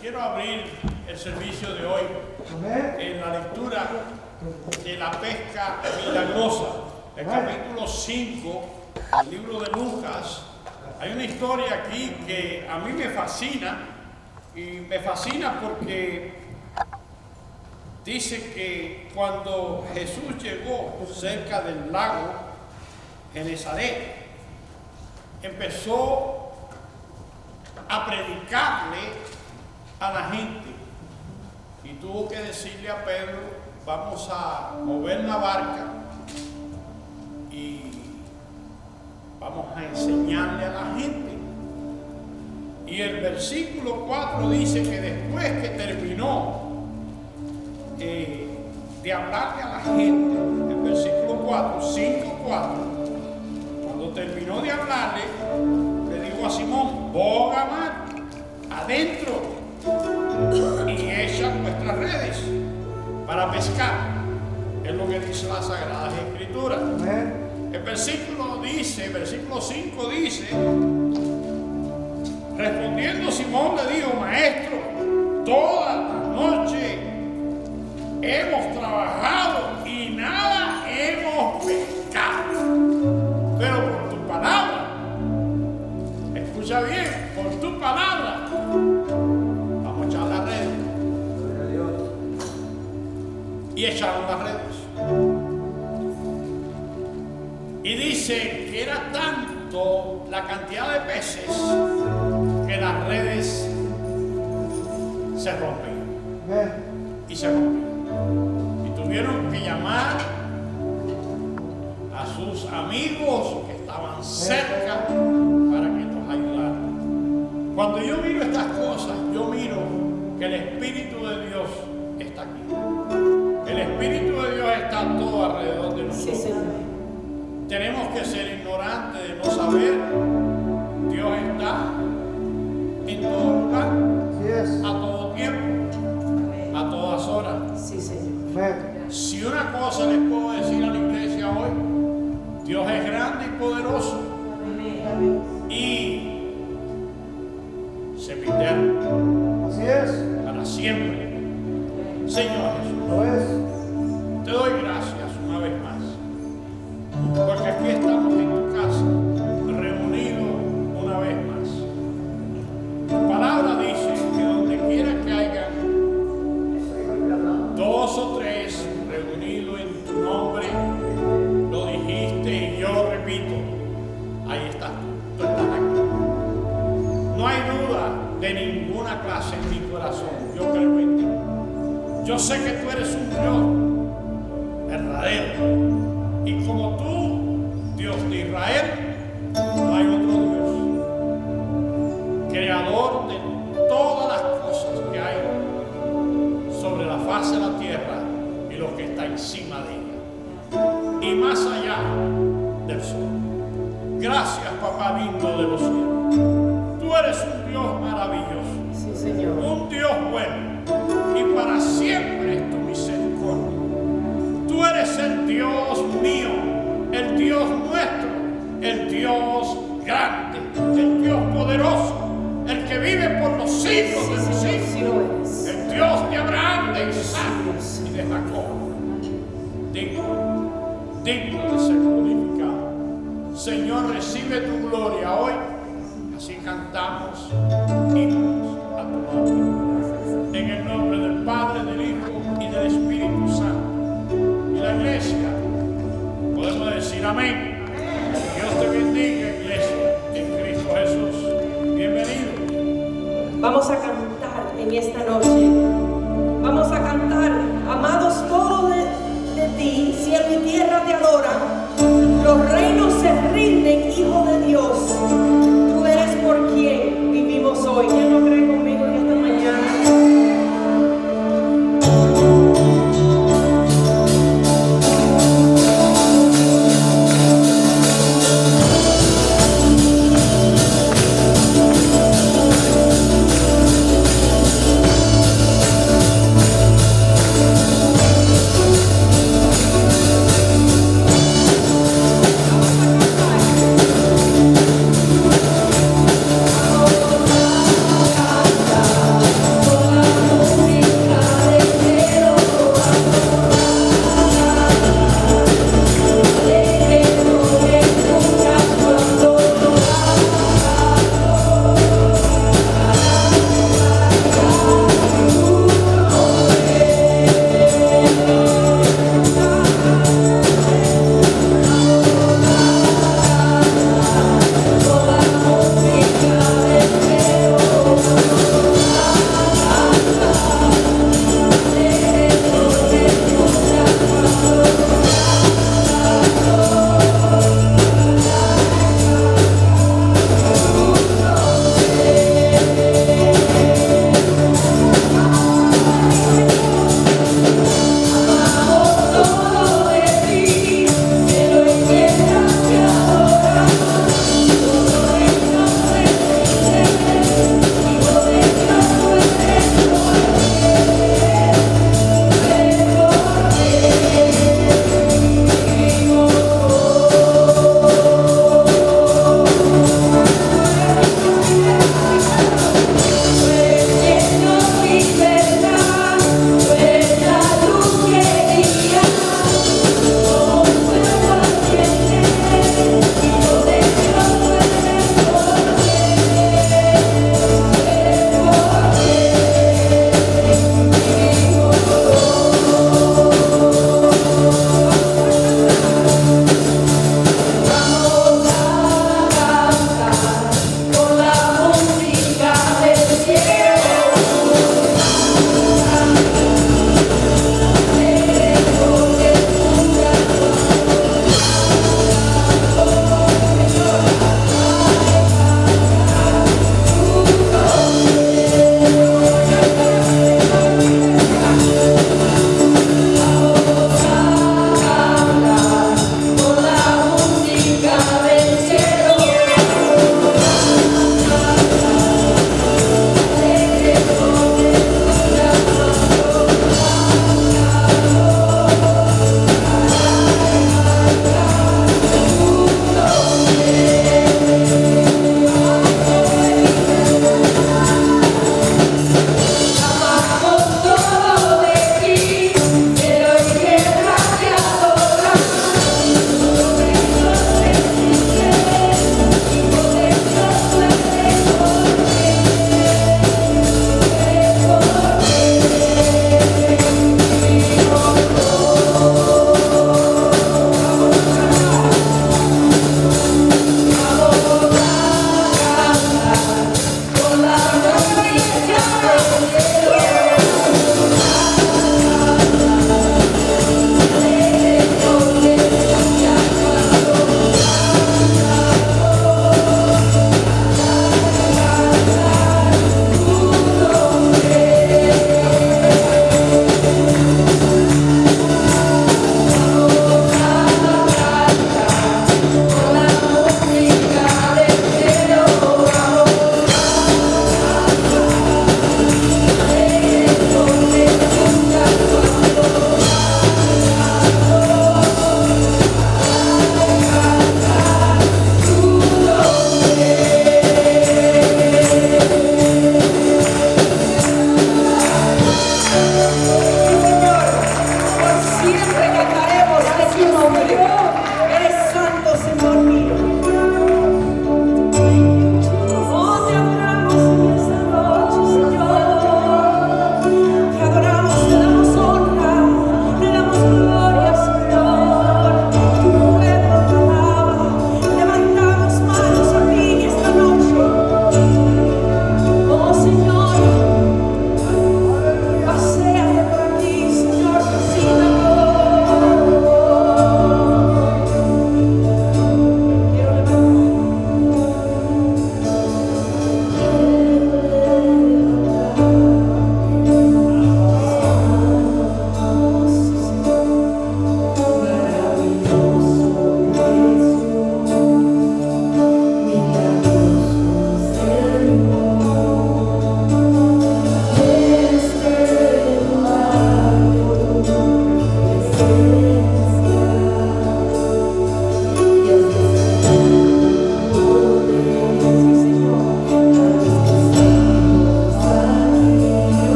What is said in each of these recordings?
Quiero abrir el servicio de hoy en la lectura de la pesca milagrosa, el capítulo 5 del libro de Lucas. Hay una historia aquí que a mí me fascina, y me fascina porque dice que cuando Jesús llegó cerca del lago Genesaret, empezó a predicarle a la gente y tuvo que decirle a Pedro: vamos a mover la barca y vamos a enseñarle a la gente. Y el versículo 4 dice que después que terminó de hablarle a la gente, el versículo 4, 5:4, cuando terminó de hablarle, le dijo a Simón: boga mar adentro y echan vuestras redes para pescar. Es lo que dice las Sagradas Escrituras. El versículo 5 dice: respondiendo Simón le dijo: maestro, toda la noche hemos trabajado y nada hemos pescado, pero por tu palabra, escucha bien, por tu palabra vamos a echar las redes. Y echaron las redes. Y dice que era tanto la cantidad de peces que las redes se rompían. Y se rompían. Y tuvieron que llamar a sus amigos que estaban cerca para que los ayudaran. Cuando yo miro estas cosas, yo miro que el Espíritu de Dios está aquí. El Espíritu de Dios está todo alrededor de nosotros. Sí, tenemos que ser ignorantes de no saber. Dios está en todo lugar, a todo tiempo, a todas horas. Sí, Señor. Si una cosa les puedo decir a la iglesia hoy: Dios es grande y poderoso. Y se eterno. Así es. Para siempre. Señor Jesús, te doy gracias una vez más, porque aquí estamos en tu casa, reunidos una vez más. Tu palabra dice que donde quiera que hayan 2 o 3 reunidos en tu nombre, lo dijiste y yo lo repito, ahí estás tú estás aquí. No hay duda de ninguna clase en mi corazón, yo creo en ti. Yo sé que tú eres un Dios verdadero, y como tú, Dios de Israel, no hay otro Dios, creador de todas las cosas que hay sobre la faz de la tierra y lo que está encima de ella, y más allá del sol. Gracias, papá lindo de los cielos. Tú eres un Dios maravilloso, sí, Señor. Un Dios bueno, y para siempre es tu misericordia. Tú eres el Dios mío, el Dios nuestro, el Dios grande, el Dios poderoso, el que vive por los siglos de los siglos, el Dios de Abraham, de Isaac y de Jacob. Digno de ser glorificado. Señor, recibe tu gloria hoy. Así cantamos himnos a tu nombre. En el nombre del Padre, del Hijo y del Espíritu Santo. Y la iglesia, podemos decir amén. Dios te bendiga, iglesia, en Cristo Jesús. Bienvenido. Vamos a cantar en esta noche. Vamos a cantar: amados todos de ti, cielo y tierra te adoran. Los reinos se rinden, Hijo de Dios. Tú eres por quien vivimos hoy. ¿Quién lo cree conmigo en esta mañana? Vamos a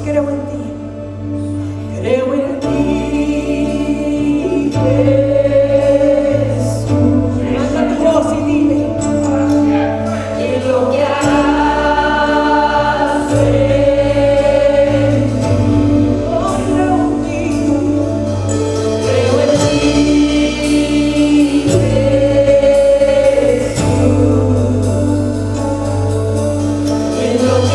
creo en ti. Creo en ti, Jesús. Levanta tu voz y dile. Y lo que haces, oh, creo en ti, Jesús. En lo que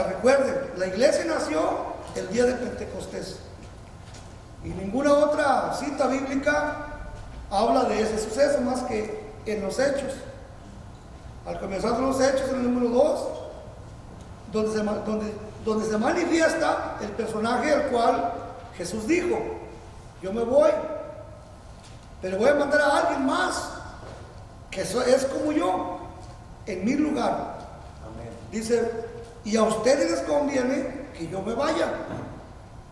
Recuerden, la iglesia nació el día de Pentecostés y ninguna otra cita bíblica habla de ese suceso más que en los Hechos. Al comenzar los Hechos, en el número 2, donde se manifiesta el personaje al cual Jesús dijo: yo me voy, pero voy a mandar a alguien más que es como yo, en mi lugar. Amén. Dice: y a ustedes les conviene que yo me vaya,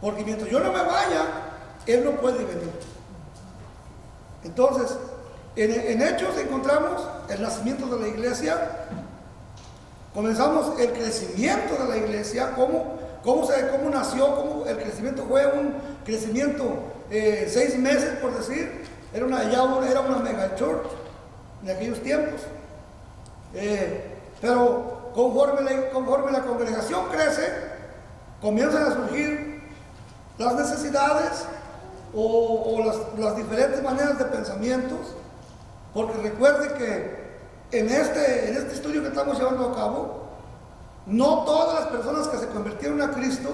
porque mientras yo no me vaya, Él no puede venir. Entonces, en Hechos encontramos el nacimiento de la iglesia. Comenzamos el crecimiento de la iglesia, cómo nació, cómo el crecimiento fue un crecimiento 6 meses, por decir. Era una mega church en aquellos tiempos. Pero conforme la congregación crece, comienzan a surgir las necesidades, o las diferentes maneras de pensamientos, porque recuerde que en este estudio que estamos llevando a cabo, no todas las personas que se convirtieron a Cristo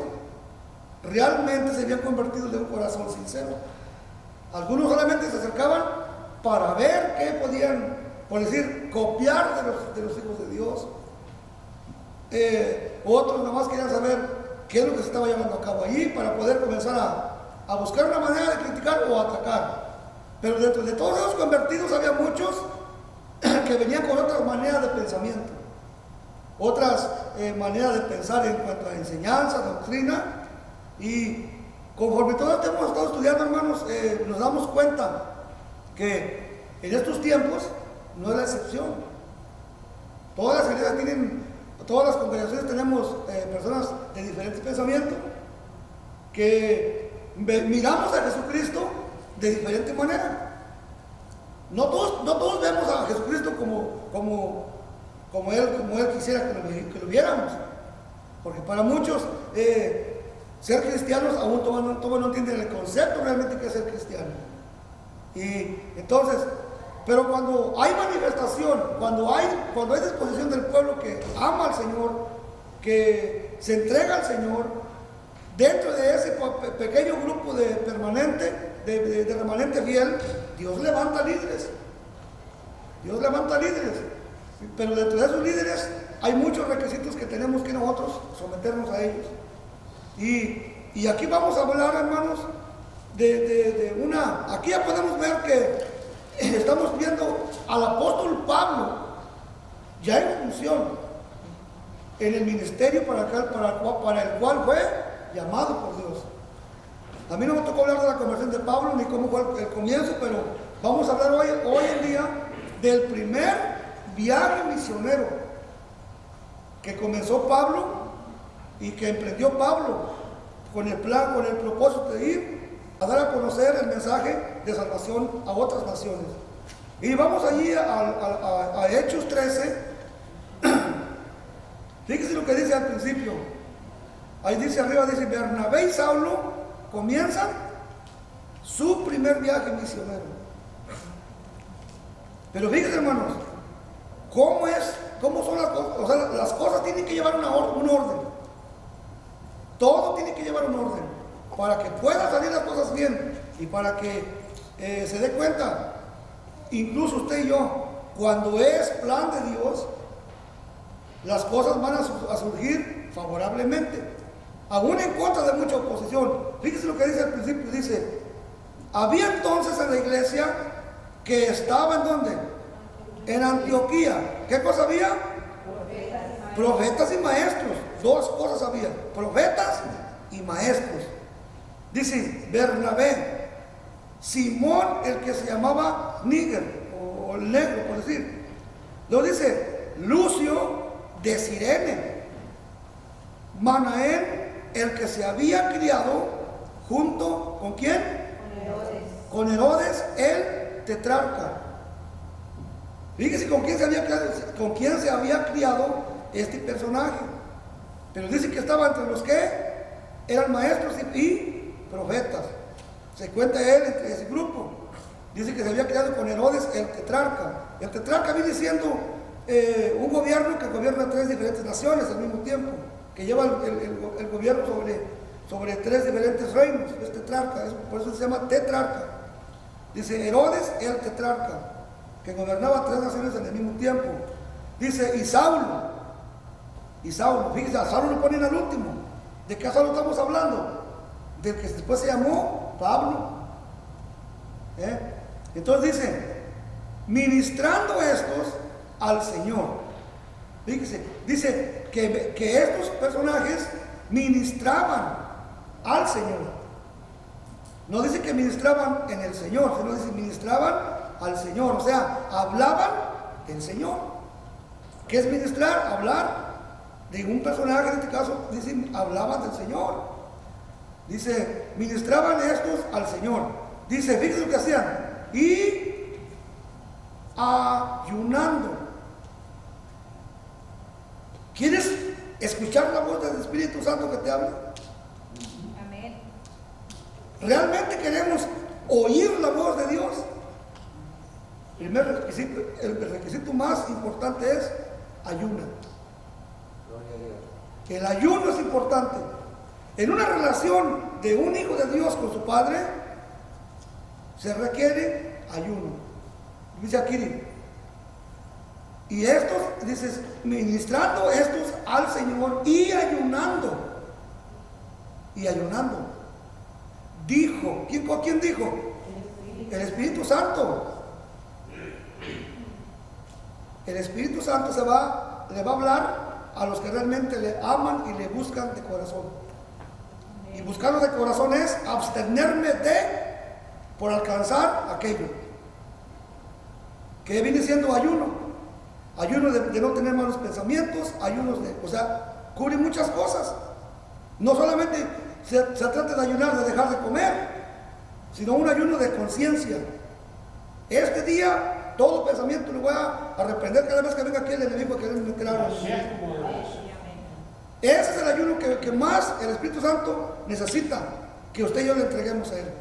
realmente se habían convertido de un corazón sincero. Algunos solamente se acercaban para ver qué podían, por decir, copiar de los hijos de Dios. Otros nada más querían saber qué es lo que se estaba llevando a cabo allí para poder comenzar a buscar una manera de criticar o atacar. Pero dentro de todos esos convertidos había muchos que venían con otras maneras de pensamiento, otras maneras de pensar en cuanto a enseñanza, doctrina. Y conforme todo esto hemos estado estudiando, hermanos, nos damos cuenta que en estos tiempos no es la excepción. Todas las iglesias tienen, todas las congregaciones tenemos personas de diferentes pensamientos que miramos a Jesucristo de diferente manera. No todos vemos a Jesucristo como Él quisiera que lo viéramos, porque para muchos ser cristianos aún todavía no entienden el concepto realmente que es ser cristiano. Y entonces, pero cuando hay manifestación, cuando hay disposición del pueblo que ama al Señor, que se entrega al Señor, dentro de ese pequeño grupo de remanente fiel, Dios levanta líderes. Dios levanta líderes. Pero dentro de esos líderes hay muchos requisitos que tenemos que nosotros someternos a ellos. Y aquí vamos a hablar, hermanos, aquí ya podemos ver que estamos viendo al apóstol Pablo ya en función en el ministerio para el cual fue llamado por Dios. A mí no me tocó hablar de la conversión de Pablo ni cómo fue el comienzo, pero vamos a hablar hoy en día del primer viaje misionero que comenzó Pablo y que emprendió Pablo con el propósito de ir a dar a conocer el mensaje de salvación a otras naciones. Y vamos allí a Hechos 13. Fíjense lo que dice al principio. Ahí dice arriba, dice: Bernabé y Saulo comienzan su primer viaje misionero. Pero fíjense, hermanos, cómo son las cosas. O sea, las cosas tienen que llevar un orden. Todo tiene que llevar un orden para que puedan salir las cosas bien y para que se dé cuenta, incluso usted y yo, cuando es plan de Dios, las cosas van a surgir favorablemente, aún en contra de mucha oposición. Fíjese lo que dice al principio, dice: había entonces en la iglesia que estaba ¿en dónde? En Antioquía. ¿Qué cosa había? Profetas y maestros. Dos cosas había: profetas y maestros. Dice Bernabé, Simón, el que se llamaba Níger, o el negro, por decir. Luego dice Lucio de Cirene, Manaén, el que se había criado junto con ¿quién? Con Herodes el tetrarca. Fíjese con quién se había criado este personaje. Pero dice que estaba entre los que eran maestros y profetas. Se cuenta él entre ese grupo. Dice que se había criado con Herodes el tetrarca. El tetrarca viene siendo un gobierno que gobierna 3 diferentes naciones al mismo tiempo, que lleva el gobierno sobre 3 diferentes reinos. Es tetrarca, por eso se llama tetrarca. Dice Herodes el tetrarca, que gobernaba 3 naciones en el mismo tiempo. Dice y Saulo, fíjense, a Saulo lo ponen al último. ¿De qué Saulo estamos hablando? Del que después se llamó Pablo. Entonces dice, ministrando estos al Señor. Fíjese, dice que estos personajes ministraban al Señor. No dice que ministraban en el Señor, sino dice ministraban al Señor. O sea, hablaban del Señor. ¿Qué es ministrar? Hablar de un personaje, en este caso dice hablaban del Señor. Dice, ministraban estos al Señor. Dice, fíjense lo que hacían. Y ayunando. ¿Quieres escuchar la voz del Espíritu Santo que te habla? Amén. realmente queremos oír la voz de Dios, el requisito más importante es ayuna. El ayuno es importante. En una relación de un hijo de Dios con su padre, se requiere ayuno. Dice aquí, y estos, dices, ministrando estos al Señor y ayunando. Y ayunando. Dijo, ¿quién dijo? El Espíritu Santo. El Espíritu Santo le va a hablar a los que realmente le aman y le buscan de corazón. Y buscarlo de corazón es abstenerme por alcanzar aquello. Que viene siendo ayuno. Ayuno de no tener malos pensamientos, ayunos cubre muchas cosas. No solamente se trata de ayunar, de dejar de comer, sino un ayuno de conciencia. Este día todo pensamiento lo voy a reprender cada vez que venga aquí el enemigo a querer entrar. Ese es el ayuno que más el Espíritu Santo necesita, que usted y yo le entreguemos a Él.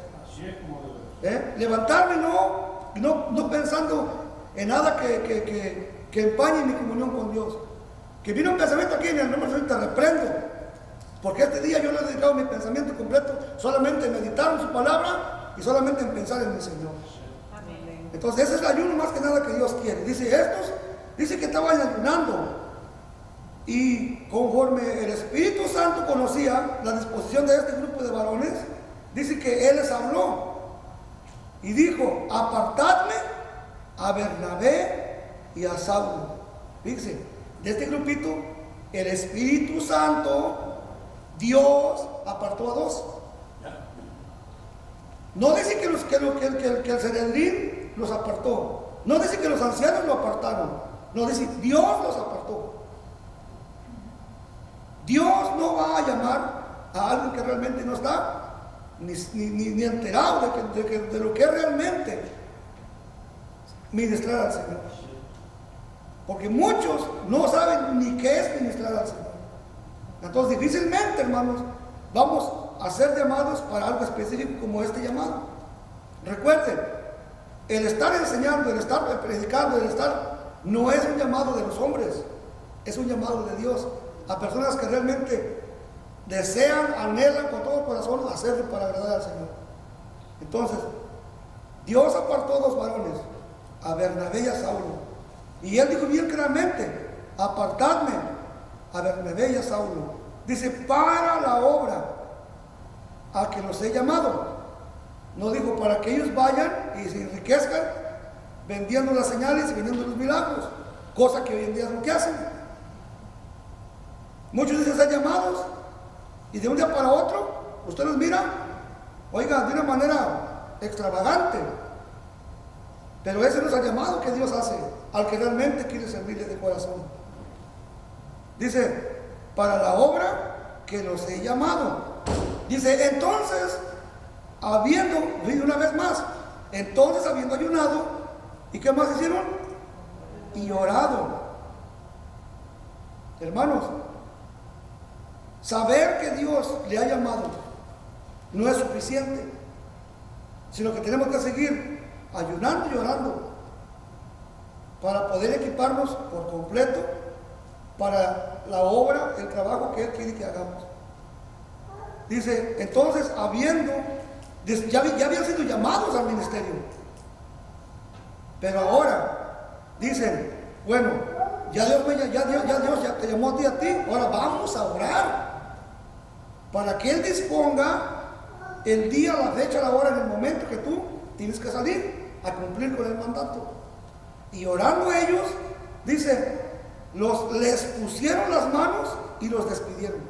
Levantarme no pensando en nada que empañe mi comunión con Dios. Que vino un pensamiento aquí en el nombre de Dios, te reprendo. Porque este día yo le he dedicado mi pensamiento completo solamente en meditar en su palabra y solamente en pensar en mi Señor. Entonces ese es el ayuno más que nada que Dios quiere. Dice que estaban ayunando. Y conforme el Espíritu Santo conocía la disposición de este grupo de varones, dice que Él les habló. Y dijo, apartadme a Bernabé y a Saulo. Fíjense, de este grupito, el Espíritu Santo, Dios apartó a dos. No dice que el Sanedrín los apartó. No dice que los ancianos lo apartaron. No dice, Dios los apartó. Dios no va a llamar a alguien que realmente no está ni enterado de lo que es realmente ministrar al Señor. Porque muchos no saben ni qué es ministrar al Señor. Entonces difícilmente, hermanos, vamos a ser llamados para algo específico como este llamado. Recuerden, el estar enseñando, el estar predicando, no es un llamado de los hombres, es un llamado de Dios a personas que realmente desean, anhelan con todo el corazón hacerlo para agradar al Señor. Entonces, Dios apartó dos varones, a Bernabé y a Saulo, y Él dijo bien claramente, apartadme a Bernabé y a Saulo, dice, para la obra a que los he llamado. No dijo para que ellos vayan y se enriquezcan vendiendo las señales y vendiendo los milagros, cosa que hoy en día es lo que hacen. Muchos dicen ser llamados y de un día para otro usted los mira, oiga, de una manera extravagante, pero ese no es el llamado que Dios hace al que realmente quiere servirle de corazón. Dice, para la obra que los he llamado. Dice, entonces, una vez más, entonces habiendo ayunado, ¿y qué más hicieron? Y orado. Hermanos, saber que Dios le ha llamado no es suficiente, sino que tenemos que seguir ayunando y orando para poder equiparnos por completo para la obra, el trabajo que Él quiere que hagamos. Dice, entonces, ya habían sido llamados al ministerio, pero ahora dicen, bueno, ya Dios ya te llamó a ti, ahora vamos a orar para que Él disponga el día, la fecha, la hora, en el momento que tú tienes que salir a cumplir con el mandato. Y orando ellos, dice, les pusieron las manos y los despidieron.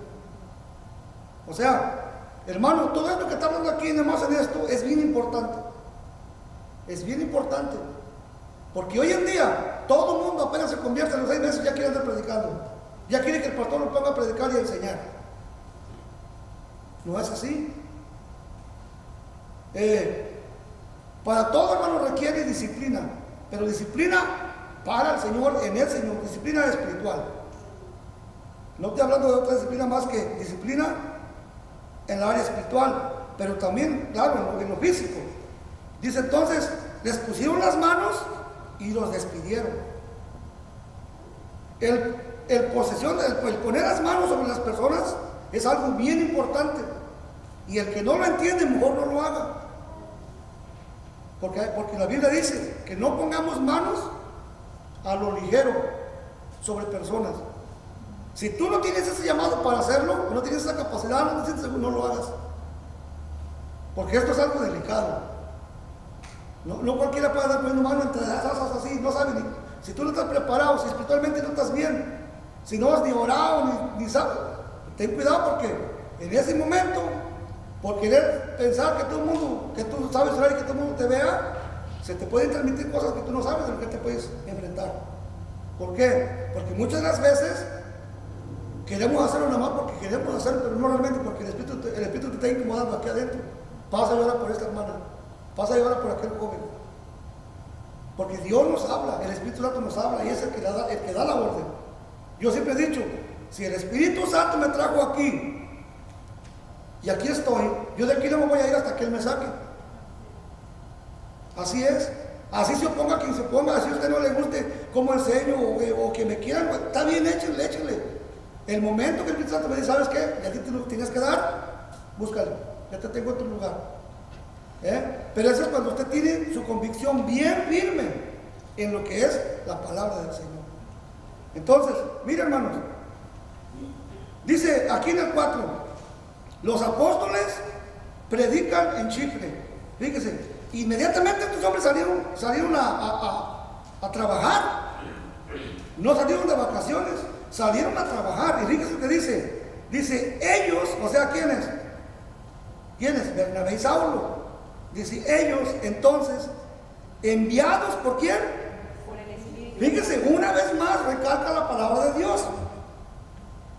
O sea, hermano, todo esto que está hablando aquí, además en esto, es bien importante. Es bien importante. Porque hoy en día, todo el mundo apenas se convierte en los 6 meses, ya quiere andar predicando. Ya quiere que el pastor lo ponga a predicar y a enseñar. No es así. Para todo, hermano, requiere disciplina. Pero disciplina para el Señor, en el Señor, disciplina espiritual. No estoy hablando de otra disciplina más que disciplina en la área espiritual. pero también, claro, en lo físico. Dice entonces, les pusieron las manos y los despidieron. El poner las manos sobre las personas es algo bien importante. Y el que no lo entiende, mejor no lo haga. Porque la Biblia dice que no pongamos manos a lo ligero sobre personas. Si tú no tienes ese llamado para hacerlo, no tienes esa capacidad, no te sientes seguro, no lo hagas. Porque esto es algo delicado. No cualquiera puede dar poniendo mano entre las asas así, no sabe ni. Si tú no estás preparado, si espiritualmente no estás bien, si no has ni orado, ni sabes, ten cuidado porque en ese momento, por querer pensar que todo el mundo, que tú sabes orar y que todo el mundo te vea, se te pueden transmitir cosas que tú no sabes de lo que te puedes enfrentar. ¿Por qué? Porque muchas de las veces queremos hacerlo nada más porque queremos hacerlo, pero no realmente porque el Espíritu te está incomodando aquí adentro. Pasa a llorar por esta hermana, pasa a llorar por aquel joven. Porque Dios nos habla, el Espíritu Santo nos habla y es el que da la orden. Yo siempre he dicho, si el Espíritu Santo me trajo aquí y aquí estoy, yo de aquí no me voy a ir hasta que Él me saque. Así es. Así se oponga quien se oponga, así a usted no le guste cómo enseño o que me quieran, está bien, échenle. El momento que el Espíritu Santo me dice, ¿sabes qué? Ya te lo tienes que dar, búscalo, ya te tengo en tu lugar. Pero eso es cuando usted tiene su convicción bien firme en lo que es la palabra del Señor. Entonces, mire hermanos, dice aquí en el 4, los apóstoles predican en Chipre. Fíjese, inmediatamente estos hombres salieron a trabajar, no salieron de vacaciones, salieron a trabajar. Y fíjese lo que dice ellos, o sea, ¿quiénes? Bernabé y Saulo. Dice ellos, entonces, enviados por quién? Por el Espíritu. Fíjese, una vez más recalca la palabra de Dios.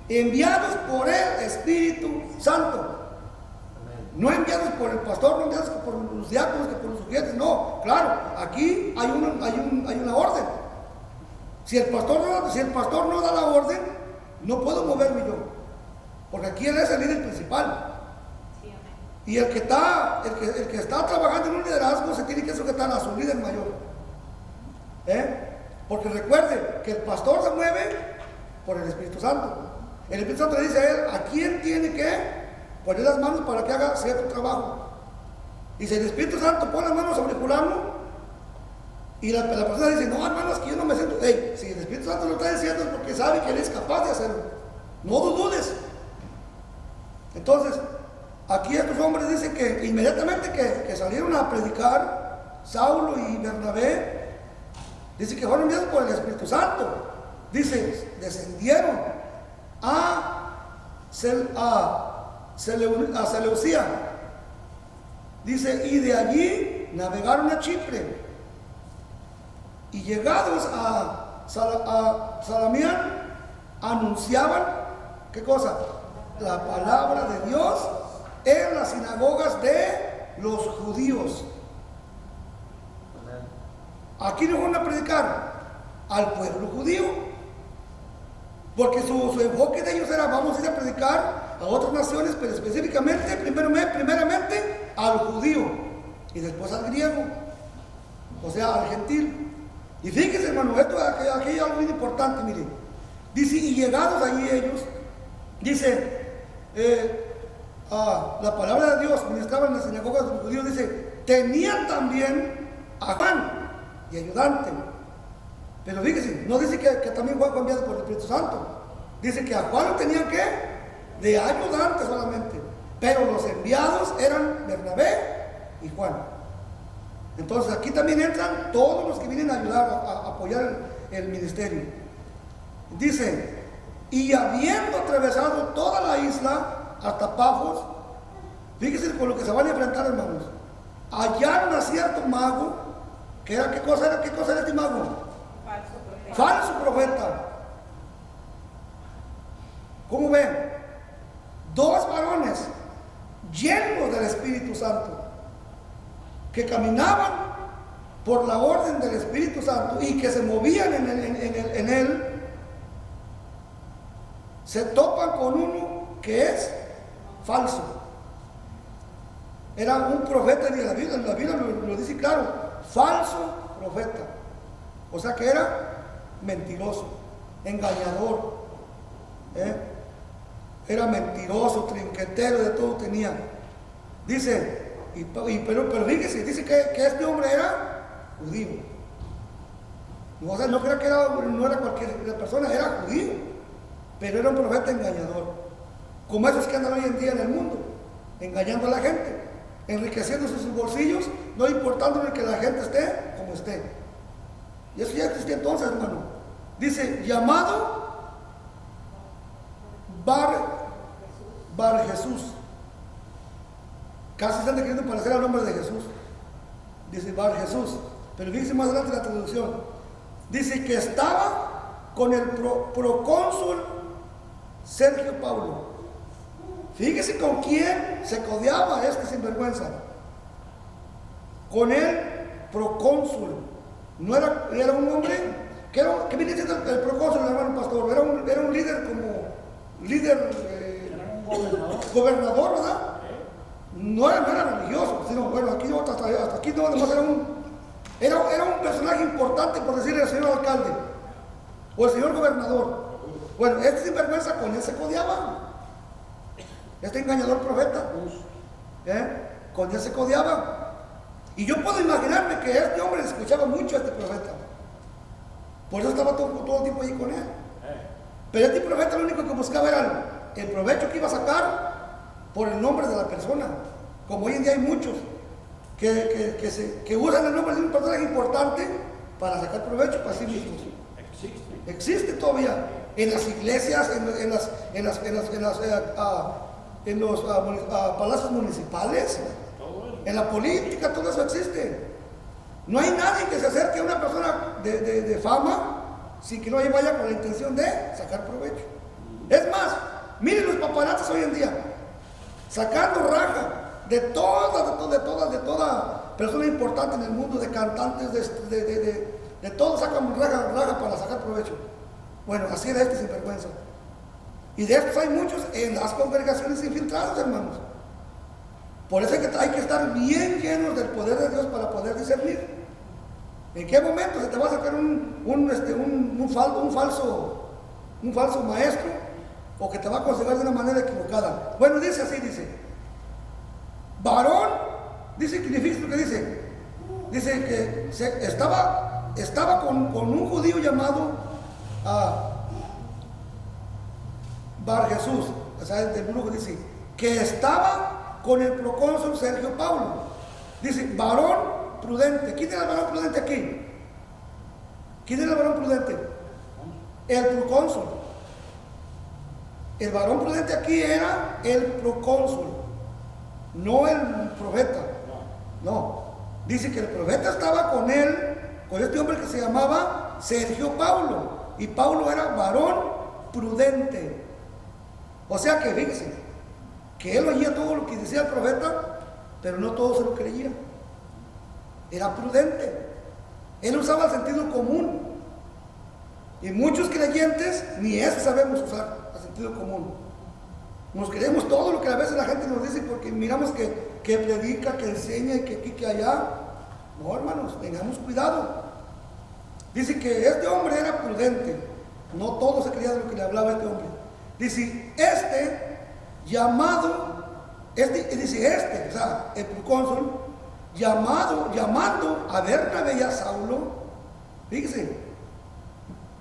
Enviados por el Espíritu Santo. No enviados por el pastor, no enviados por los diáconos, que por los sujetos, no. Claro, aquí hay una orden. Si el pastor no da la orden, no puedo moverme yo. Porque aquí él es el líder principal. Y el que está trabajando en un liderazgo se tiene que sujetar a su líder mayor. Porque recuerde que el pastor se mueve por el Espíritu Santo. El Espíritu Santo le dice a él a quién tiene que poner las manos para que haga cierto trabajo. Y si el Espíritu Santo pone las manos sobre fulano y la persona dice, no hermano, es que yo no me siento. Si el Espíritu Santo lo está diciendo es porque sabe que él es capaz de hacerlo. No dudes. Entonces, aquí estos hombres dicen que inmediatamente que salieron a predicar, Saulo y Bernabé, dice que fueron enviados por el Espíritu Santo. Dice, descendieron a Seleucia. Dice, y de allí navegaron a Chipre. Y llegados a Salamián, anunciaban, ¿qué cosa? La palabra de Dios en las sinagogas de los judíos. Aquí no van a predicar al pueblo judío, porque su enfoque de ellos era, vamos a ir a predicar a otras naciones, pero específicamente, primeramente al judío y después al griego, o sea, al gentil. Y fíjense hermano, esto aquí hay algo muy importante, miren. Dice, y llegados allí ellos, dice, la palabra de Dios ministraba en las sinagogas de los judíos, dice, tenían también a Juan y ayudante. Pero fíjense, no dice que también Juan fue enviado por el Espíritu Santo. Dice que a Juan lo tenían que de ayudante solamente. Pero los enviados eran Bernabé y Juan. Entonces aquí también entran todos los que vienen a ayudar, a apoyar el ministerio. Dice, y habiendo atravesado toda la isla hasta Pafos, fíjense con lo que se van a enfrentar, hermanos. Hallaron a cierto mago, que era, ¿qué cosa era este mago? Falso profeta. ¿Cómo ven? Dos varones llenos del Espíritu Santo que caminaban por la orden del Espíritu Santo y que se movían en él, se topan con uno que es falso. Era un profeta, y la Biblia lo dice claro, falso profeta. O sea que era mentiroso, engañador, era mentiroso, trinquetero, de todo tenía. Dice, pero fíjese, dice que este hombre era judío. O sea, no creo que no era cualquier persona, era judío, pero era un profeta engañador, como esos que andan hoy en día en el mundo, engañando a la gente, enriqueciéndose sus bolsillos, no importándole que la gente esté como esté. Y eso ya existía entonces, hermano. Dice, llamado Bar Jesús. Casi están queriendo parecer al nombre de Jesús. Dice Bar Jesús. Pero fíjense más adelante la traducción. Dice que estaba con el procónsul Sergio Paulo. Fíjese con quién se codeaba este sinvergüenza. Con el procónsul. No era un hombre que viene siendo el procónsul, hermano pastor. Era un líder gobernador, ¿verdad? No era religioso, sino bueno, hasta aquí no, además era un personaje importante, por decirle al señor alcalde o el señor gobernador. Bueno, este sinvergüenza con él se codeaba, este engañador profeta, con él se codeaba. Y yo puedo imaginarme que este hombre escuchaba mucho a este profeta, por eso estaba todo el tiempo allí con él. Pero este profeta lo único que buscaba era el provecho que iba a sacar por el nombre de la persona, como hoy en día hay muchos que usan el nombre de un personaje importante para sacar provecho para sí mismos. Existe todavía en las iglesias, en los palacios municipales, en la política, todo eso existe. No hay nadie que se acerque a una persona de fama sin que no vaya con la intención de sacar provecho. Es más, miren los paparazzis hoy en día, sacando raja de toda persona importante en el mundo, de cantantes, de todos sacan raja para sacar provecho. Bueno, así era este sinvergüenza. Y de estos hay muchos en las congregaciones infiltrados, hermanos. Por eso hay que estar bien llenos del poder de Dios para poder discernir. ¿En qué momento se te va a sacar un falso maestro o que te va a aconsejar de una manera equivocada? Bueno, dice así, varón, dice que lo que dice que estaba con un judío llamado Bar Jesús, o sea, el brujo dice que estaba con el procónsul Sergio Paulo. Dice varón prudente. ¿Quién era el varón prudente aquí? ¿Quién era el varón prudente? El procónsul. El varón prudente aquí era el procónsul, no el profeta. No. Dice que el profeta estaba con él, con este hombre que se llamaba Sergio Paulo. Y Paulo era varón prudente. O sea que fíjense, que él oía todo lo que decía el profeta, pero no todo se lo creía. Era prudente. Él usaba el sentido común. Y muchos creyentes ni eso sabemos usar, el sentido común. Nos creemos todo lo que a veces la gente nos dice porque miramos que predica, que enseña y que aquí, que allá. No, hermanos, tengamos cuidado. Dice que este hombre era prudente. No todo se creía de lo que le hablaba este hombre. Dice, o sea, el procónsul, llamando a Bernabé y a Saulo, fíjese,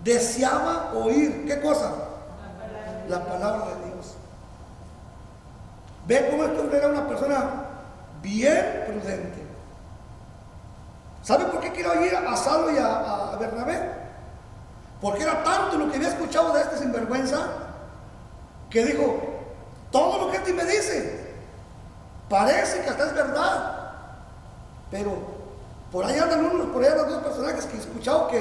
deseaba oír, ¿qué cosa? La palabra de Dios. Ve cómo este hombre era una persona bien prudente. ¿Sabe por qué quiero ir a Saulo y a Bernabé? Porque era tanto lo que había escuchado de este sinvergüenza que dijo, todo lo que este me dice parece que hasta es verdad, pero por ahí andan dos personajes que he escuchado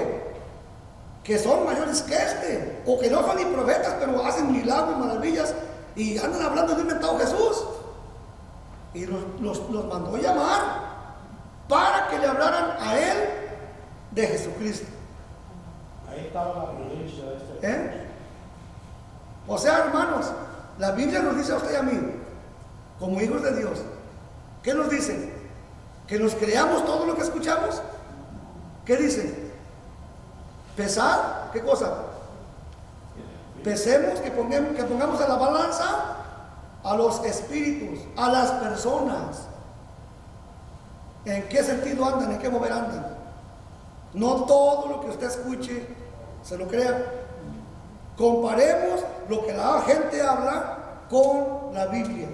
que son mayores que este, o que no son ni profetas, pero hacen milagros, maravillas, y andan hablando de un inventado Jesús, y los mandó llamar para que le hablaran a él de Jesucristo. Ahí estaba la prudencia de este. O sea, hermanos, la Biblia nos dice a usted y a mí, como hijos de Dios, ¿Qué nos dicen? ¿Que nos creamos todo lo que escuchamos? ¿Qué dicen? ¿Pesar? ¿Qué cosa? Pesemos, que pongamos en la balanza a los espíritus, a las personas. ¿En qué sentido andan? ¿En qué mover andan? No todo lo que usted escuche se lo crea. Comparemos lo que la gente habla con la Biblia.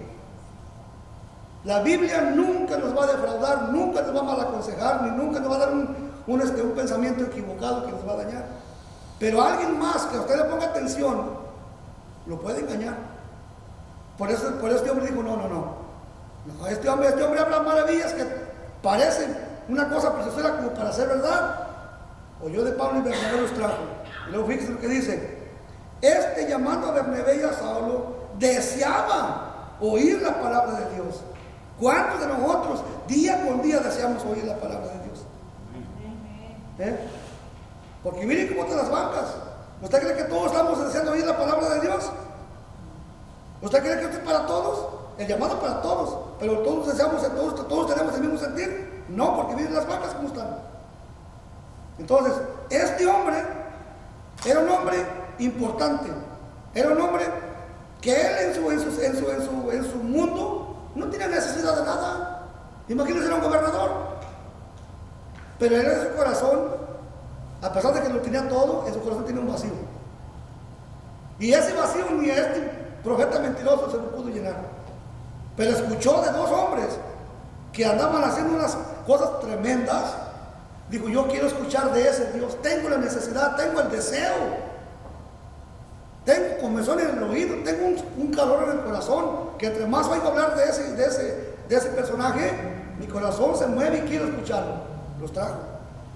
La Biblia nunca nos va a defraudar, nunca nos va a mal aconsejar, ni nunca nos va a dar un pensamiento equivocado que nos va a dañar. Pero alguien más que a usted le ponga atención, lo puede engañar. Por eso este hombre dijo, no, este hombre habla maravillas que parecen una cosa preciosa como para ser verdad. Oyó de Pablo y Bernabé los trajo. Y luego fíjense lo que dice. Este, llamando a Bernabé y a Saulo, deseaba oír la palabra de Dios. ¿Cuántos de nosotros día con día deseamos oír la palabra de Dios? Porque miren cómo están las bancas. ¿Usted cree que todos estamos deseando oír la palabra de Dios? ¿Usted cree que esto es para todos? El llamado para todos, pero todos deseamos, todos tenemos el mismo sentir. No, porque miren las bancas cómo están. Entonces, este hombre era un hombre importante. Era un hombre que él en su mundo no tenía necesidad de nada. Imagínense, era un gobernador. Pero él en su corazón, a pesar de que lo tenía todo, en su corazón tenía un vacío. Y ese vacío ni este profeta mentiroso se lo pudo llenar. Pero escuchó de dos hombres que andaban haciendo unas cosas tremendas. Dijo, yo quiero escuchar de ese Dios. Tengo la necesidad, tengo el deseo. Tengo comezón en el oído, tengo un calor en el corazón, que entre más oigo hablar de ese personaje, mi corazón se mueve y quiero escucharlo. Los trajo.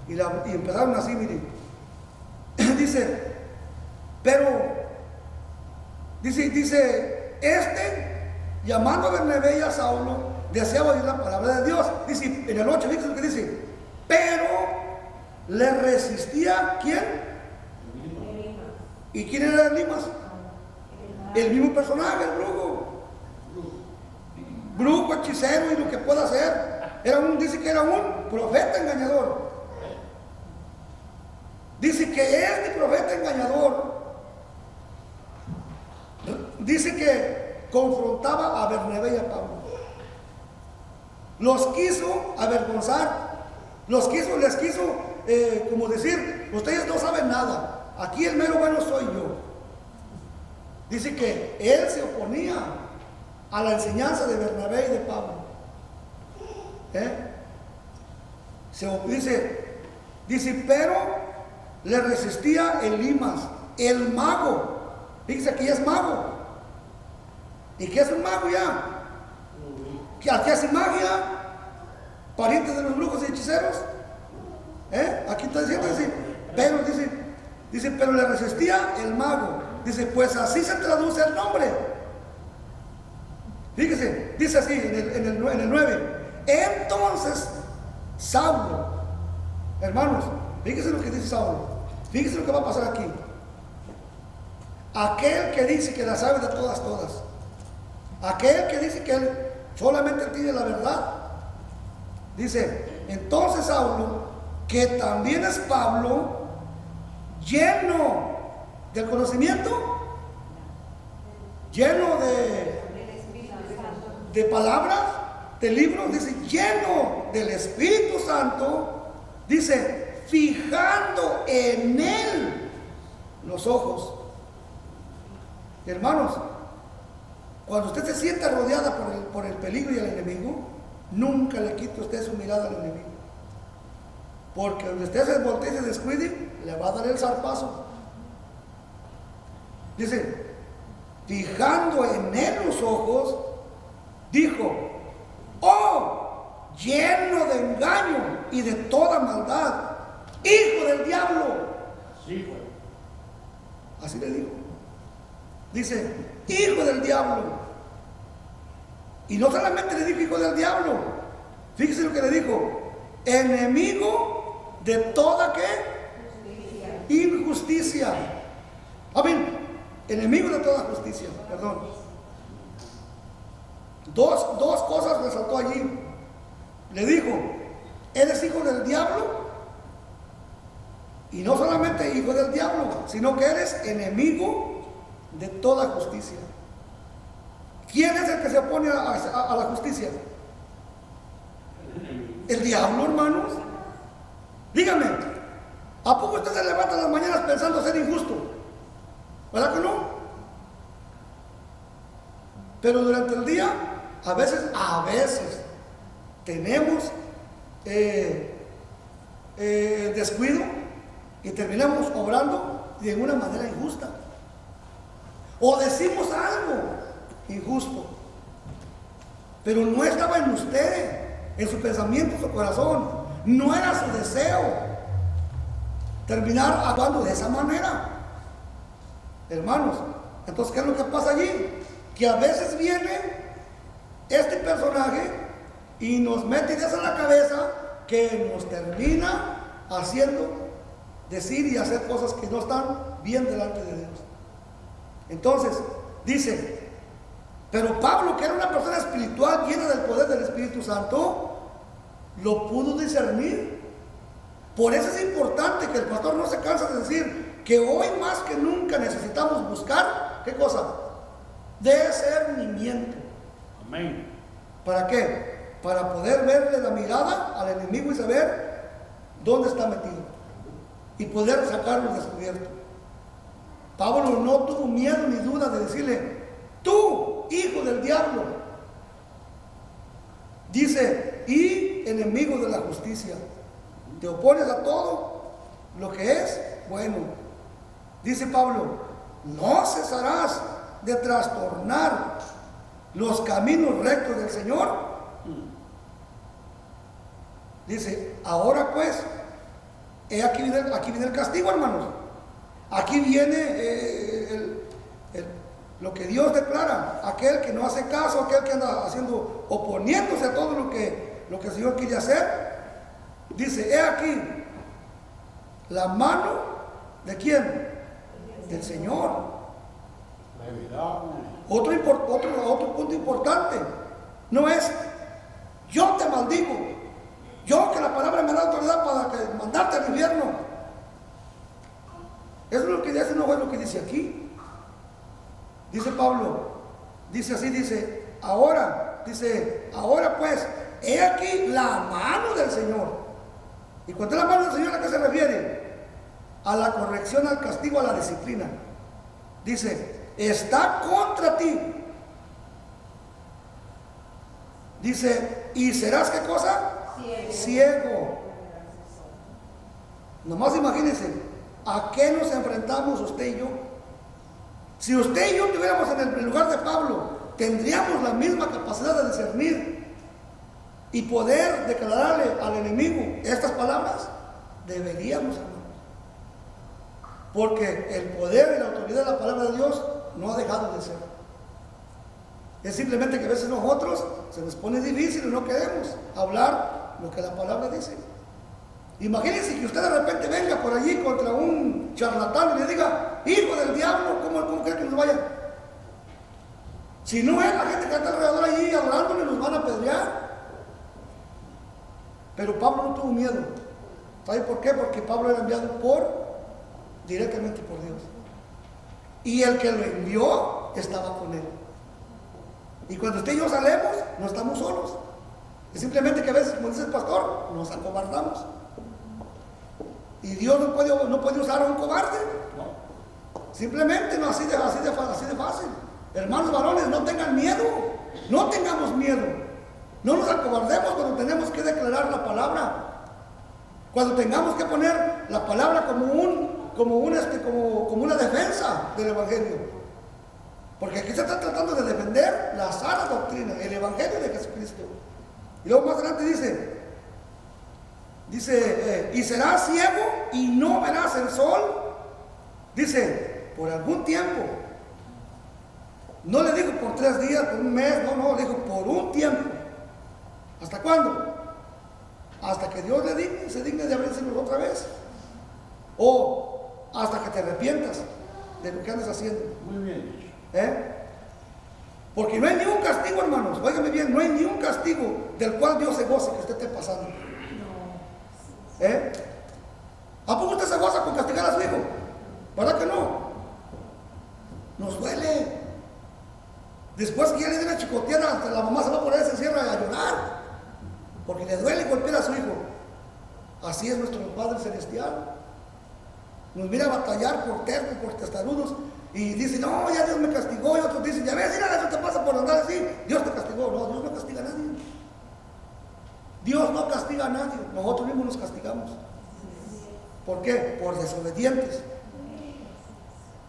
Y empezaron así, miren. Dice, llamando a Bernabé y a Saulo, deseaba oír la palabra de Dios. Dice, en el 8, fíjense lo que dice, pero le resistía, ¿quién? ¿Y quién era Elimas? El mismo personaje, el brujo. Brujo, hechicero y lo que pueda hacer. Dice que era un profeta engañador. Dice que este profeta engañador, dice que confrontaba a Bernabé y a Pablo. Los quiso avergonzar. Les quiso como decir, ustedes no saben nada. Aquí el mero bueno soy yo. Dice que él se oponía a la enseñanza de Bernabé y de Pablo. Dice, pero le resistía Elimas, el mago. Fíjese que ya es mago. ¿Y qué es un mago ya? ¿Qué hace magia? Parientes de los brujos y hechiceros. Aquí está diciendo, pero le resistía el mago. Dice, pues así se traduce el nombre. Fíjese, dice así en el 9. Entonces, Saulo, hermanos, fíjese lo que dice Saulo. Fíjese lo que va a pasar aquí. Aquel que dice que la sabe de todas. Aquel que dice que él solamente tiene la verdad. Dice, entonces Saulo, que también es Pablo, lleno del conocimiento, lleno de palabras, de libros, dice, lleno del Espíritu Santo, dice, fijando en él los ojos. Hermanos, cuando usted se sienta rodeada por el peligro y el enemigo, nunca le quite usted su mirada al enemigo. Porque donde usted se voltee y se descuide, le va a dar el zarpazo. Dice, fijando en él los ojos, dijo, oh, lleno de engaño y de toda maldad, hijo del diablo. Sí, pues. Así le dijo. Dice, hijo del diablo. Y no solamente le dijo hijo del diablo, fíjese lo que le dijo, enemigo de toda ¿qué? Injusticia. Amén. Enemigo de toda justicia, perdón. Dos cosas resaltó allí. le dijo, eres hijo del diablo. Y no solamente hijo del diablo, sino que eres enemigo de toda justicia. ¿Quién es el que se opone a la justicia? El diablo, hermanos. Dígame, ¿a poco usted se levanta en las mañanas pensando ser injusto? ¿Verdad que no? Pero durante el día, a veces tenemos descuido y terminamos obrando de una manera injusta. O decimos algo injusto, pero no estaba en usted, en su pensamiento, en su corazón. No era su deseo terminar actuando de esa manera. Hermanos, entonces, ¿qué es lo que pasa allí? Que a veces viene este personaje y nos mete ideas en la cabeza que nos termina haciendo decir y hacer cosas que no están bien delante de Dios. Entonces, dice, pero Pablo, que era una persona espiritual llena del poder del Espíritu Santo, lo pudo discernir. Por eso es importante que el pastor no se canse de decir que hoy más que nunca necesitamos buscar, ¿qué cosa? Discernimiento. Amén. ¿Para qué? Para poder verle la mirada al enemigo y saber dónde está metido y poder sacarlo descubierto. Pablo no tuvo miedo ni duda de decirle, tú, hijo del diablo, dice, y enemigo de la justicia, te opones a todo lo que es bueno. Dice Pablo, no cesarás de trastornar los caminos rectos del Señor. Dice, ahora pues, aquí viene el castigo, hermanos. Aquí viene lo que Dios declara. Aquel que no hace caso, aquel que anda oponiéndose a todo lo que el Señor quiere hacer. Dice, he aquí la mano de quién? Del Señor. Otro punto importante. No es yo te maldigo, yo que la palabra me da autoridad para mandarte al infierno. Eso es lo que dice, no es lo que dice aquí. Dice Pablo, dice así, dice, ahora pues, he aquí la mano del Señor. Y cuando es la mano del Señor, ¿a qué se refiere? A la corrección, al castigo, a la disciplina. Dice, está contra ti. Dice, ¿y serás qué cosa? Ciego. Nomás imagínense, ¿a qué nos enfrentamos usted y yo? Si usted y yo estuviéramos en el lugar de Pablo, tendríamos la misma capacidad de discernir y poder declararle al enemigo estas palabras. Deberíamos, hermanos, porque el poder y la autoridad de la palabra de Dios no ha dejado de ser. Es simplemente que a veces nosotros se nos pone difícil y no queremos hablar lo que la palabra dice. Imagínense que usted de repente venga por allí contra un charlatán y le diga, hijo del diablo, ¿cómo cree que nos vaya? Si no es la gente que está alrededor allí adorándole, nos van a apedrear. Pero Pablo no tuvo miedo. ¿Sabe por qué? Porque Pablo era enviado directamente por Dios. Y el que lo envió estaba con él. Y cuando usted y yo salemos, no estamos solos. Es simplemente que a veces, como dice el pastor, nos acobardamos. Y Dios no puede usar a un cobarde. Simplemente no, así de fácil. Hermanos varones, no tengan miedo. No tengamos miedo. No nos acobardemos cuando tenemos que declarar la palabra. Cuando tengamos que poner la palabra como una defensa del Evangelio. Porque aquí se está tratando de defender la sana doctrina, el Evangelio de Jesucristo. Y luego más adelante dice, y serás ciego y no verás el sol. Dice, por algún tiempo. No le dijo por 3 días, por un mes, no, le dijo por un tiempo. ¿Hasta cuándo? Hasta que Dios se digne de abrírselos otra vez. O hasta que te arrepientas de lo que andas haciendo. Muy bien dicho. Porque no hay ni un castigo, hermanos, óigame bien, no hay ni un castigo del cual Dios se goce que usted esté pasando. ¿A poco usted se goza con castigar a su hijo? ¿Verdad que no? Nos duele. Después que ya le den una chicoteada, hasta la mamá se va a poner, se cierra a llorar, porque le duele golpear a su hijo. Así es nuestro Padre Celestial. Nos mira a batallar por tercos, por testarudos, y dice, no, ya Dios me castigó, y otros dicen, ya ves, mira, eso te pasa por andar así, Dios te castigó. No, Dios no castiga a nadie. Dios no castiga a nadie, nosotros mismos nos castigamos. ¿Por qué? Por desobedientes.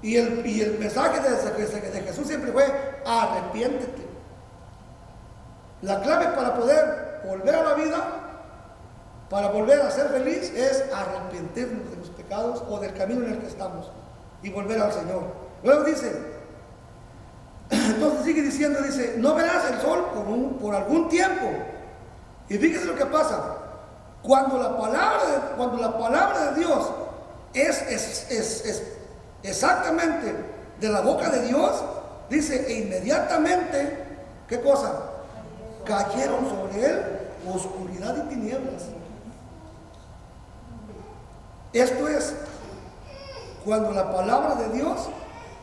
Y el mensaje de Jesús siempre fue, arrepiéntete. La clave para poder volver a la vida, para volver a ser feliz, es arrepentirnos de los pecados o del camino en el que estamos y volver al Señor. Luego dice, entonces sigue diciendo, dice, no verás el sol por algún tiempo. Y fíjese lo que pasa. Cuando la palabra de Dios es exactamente de la boca de Dios, dice, e inmediatamente, ¿qué cosa? Cayeron sobre él oscuridad y tinieblas. Esto es cuando la palabra de Dios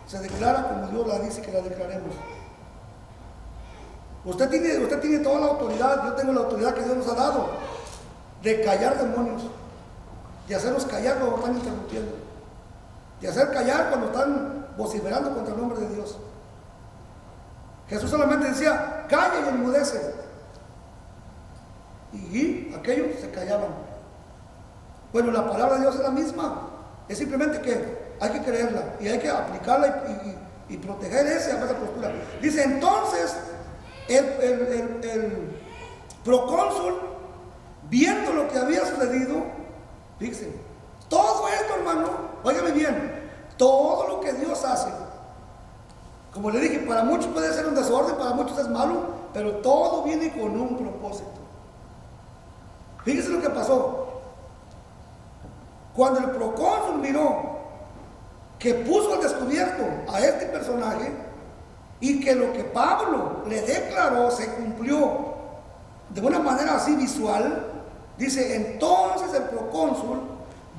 se declara como Dios la dice que la declaremos. Usted tiene toda la autoridad, yo tengo la autoridad que Dios nos ha dado de callar demonios, de hacerlos callar cuando están interrumpiendo, de hacer callar cuando están vociferando contra el nombre de Dios. Jesús solamente decía, calla y enmudece, y aquellos se callaban. Bueno, la palabra de Dios es la misma, es simplemente que hay que creerla y hay que aplicarla y proteger esa postura. Dice, entonces el procónsul, viendo lo que había sucedido, fíjense, todo esto, hermano, óigame bien, todo lo que Dios hace, como le dije, para muchos puede ser un desorden, para muchos es malo, pero todo viene con un propósito. Fíjense lo que pasó. Cuando el procónsul miró que puso al descubierto a este personaje y que lo que Pablo le declaró se cumplió de una manera así visual, dice, entonces el procónsul,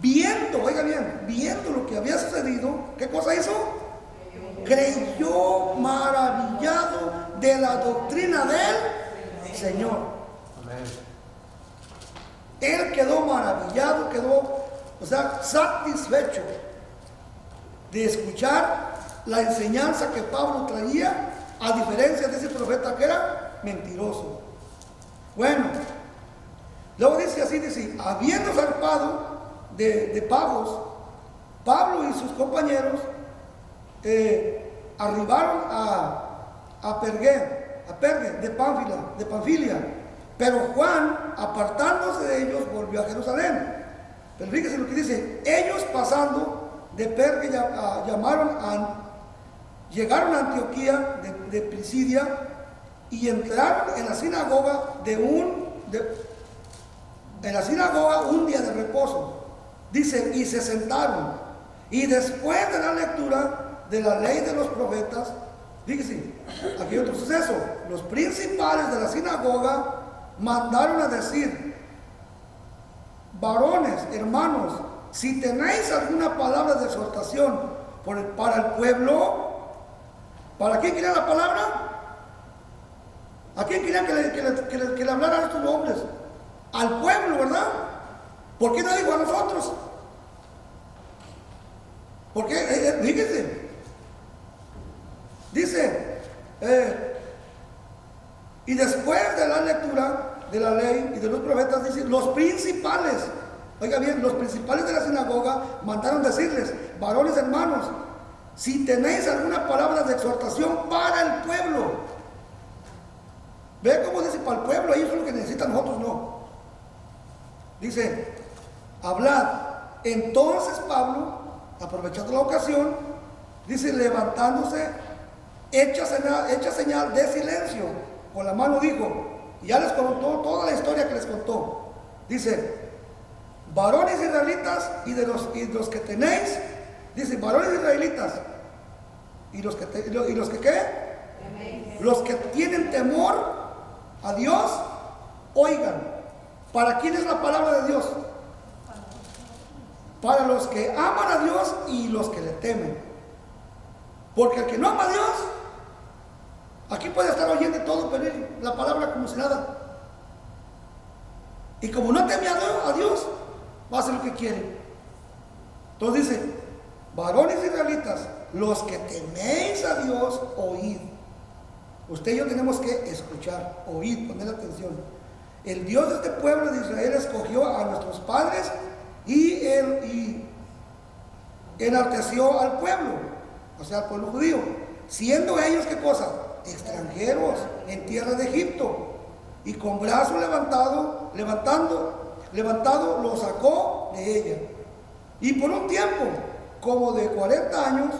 viendo, oiga bien, viendo lo que había sucedido, ¿qué cosa hizo? Creyó maravillado de la doctrina del Señor. Amén. Él quedó maravillado, satisfecho de escuchar la enseñanza que Pablo traía, a diferencia de ese profeta que era mentiroso. Bueno, luego dice así, dice, habiendo zarpado de Pafos, Pablo y sus compañeros arribaron a Perge de Panfilia, pero Juan, apartándose de ellos, volvió a Jerusalén. Pero fíjese lo que dice, ellos pasando de Perge llegaron a Antioquía de Pisidia y entraron en la sinagoga un día de reposo. Dice, y se sentaron, y después de la lectura de la ley de los profetas, fíjese, aquí hay otro suceso, los principales de la sinagoga mandaron a decir, varones, hermanos, si tenéis alguna palabra de exhortación para el pueblo, ¿para quién quería la palabra? ¿A quién querían que le hablaran a estos hombres? Al pueblo, ¿verdad? ¿Por qué no dijo a nosotros? Porque, fíjense, dice, y después de la lectura de la ley y de los profetas, dice, los principales, oiga bien, los principales de la sinagoga mandaron decirles, varones hermanos, si tenéis alguna palabra de exhortación para el pueblo. Ve cómo dice para el pueblo, ahí es lo que necesitan, nosotros no. Dice, hablad. Entonces Pablo, aprovechando la ocasión, dice, levantándose, hecha señal de silencio, con la mano dijo, y ya les contó toda la historia que les contó. Dice, varones israelitas y los que tenéis, dice, varones israelitas y los que ¿qué? Los que tienen temor a Dios, oigan. ¿Para quién es la palabra de Dios? Para los que aman a Dios y los que le temen. Porque el que no ama a Dios, aquí puede estar oyendo todo, pero la palabra como si nada. Y como no teme a Dios, va a hacer lo que quiere. Entonces dice, varones israelitas, los que teméis a Dios, oíd. Usted y yo tenemos que escuchar, oír, poner atención. El Dios de este pueblo de Israel escogió a nuestros padres y enalteció al pueblo, o sea, al pueblo judío, siendo ellos, ¿qué cosa? Extranjeros en tierra de Egipto. Y con brazo levantado lo sacó de ella. Y por un tiempo, como de 40 años,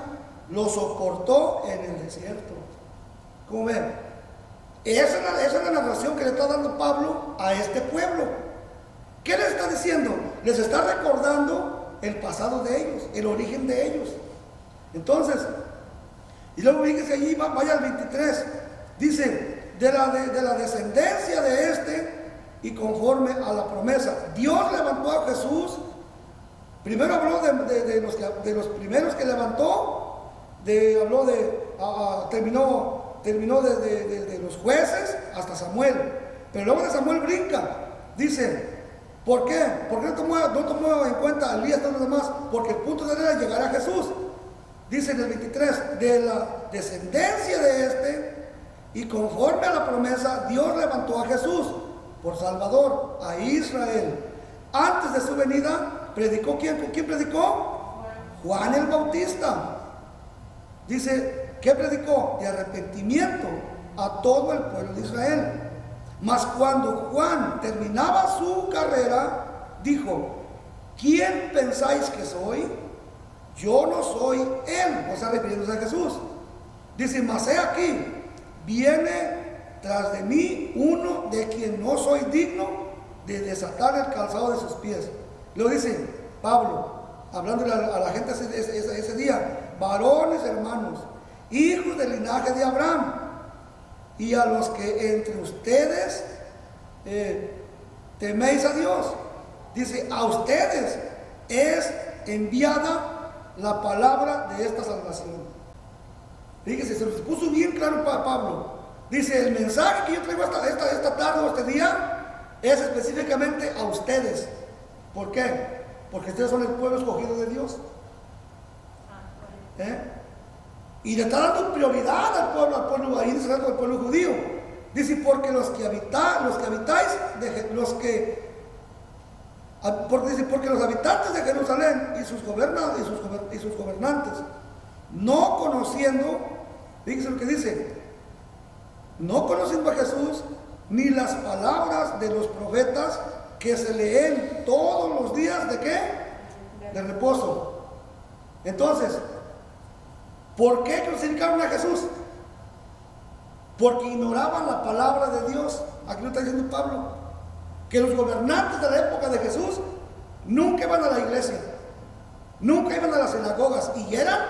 lo soportó en el desierto. ¿Cómo ven? Esa es la narración que le está dando Pablo a este pueblo. ¿Qué les está diciendo? Les está recordando el pasado de ellos, el origen de ellos. Entonces, y luego fíjense allí, vaya al 23, dice, de la descendencia de este y conforme a la promesa. Dios levantó a Jesús. Primero habló de los primeros que levantó, terminó de los jueces hasta Samuel. Pero luego de Samuel brinca. Dice, ¿por qué? ¿Por qué no tomó en cuenta a Elías y todos los demás? Porque el punto de él era llegar a Jesús. Dice en el 23, de la descendencia de este y conforme a la promesa, Dios levantó a Jesús por Salvador, a Israel. Antes de su venida, predicó ¿quién predicó? Juan el Bautista. Dice, ¿qué predicó? De arrepentimiento a todo el pueblo de Israel. Mas cuando Juan terminaba su carrera, dijo, ¿quién pensáis que soy? Yo no soy él, o sea, refiriéndose a Jesús. Dice, mas he aquí, viene tras de mí uno de quien no soy digno de desatar el calzado de sus pies. Lo dice Pablo, hablándole a la gente ese día, varones hermanos, hijos del linaje de Abraham, y a los que entre ustedes teméis a Dios. Dice, a ustedes es enviada la palabra de esta salvación. Fíjese, se los puso bien claro para Pablo. Dice, el mensaje que yo traigo esta tarde o este día es específicamente a ustedes. ¿Por qué? Porque ustedes son el pueblo escogido de Dios. Y le está dando prioridad al pueblo ahí, al pueblo judío. Dice, porque porque los habitantes de Jerusalén y sus gobernantes, no conociendo, fíjense lo que dice, no conociendo a Jesús, ni las palabras de los profetas que se leen todos los días, ¿de qué? De reposo. Entonces, ¿por qué crucificaron a Jesús? Porque ignoraban la palabra de Dios. Aquí lo está diciendo Pablo, que los gobernantes de la época de Jesús nunca iban a la iglesia, nunca iban a las sinagogas, y eran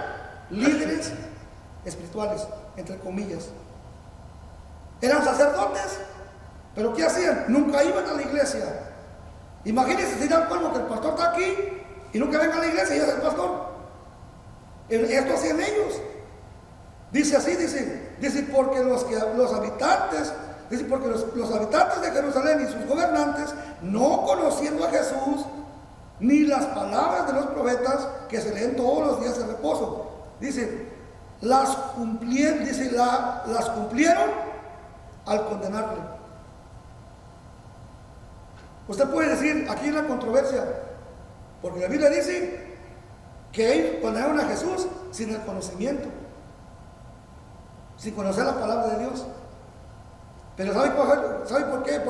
líderes espirituales, entre comillas. Eran sacerdotes, pero ¿qué hacían? Nunca iban a la iglesia. Imagínense si dan polvo que el pastor está aquí y nunca venga a la iglesia y es el pastor. Esto hacían ellos. Dice así, dice porque los habitantes de Jerusalén y sus gobernantes, no conociendo a Jesús, ni las palabras de los profetas que se leen todos los días de reposo, dice, las cumplieron al condenarle. Usted puede decir, aquí hay una controversia, porque la Biblia dice que ellos condenaron a Jesús sin el conocimiento, sin conocer la palabra de Dios. Pero ¿sabe por qué?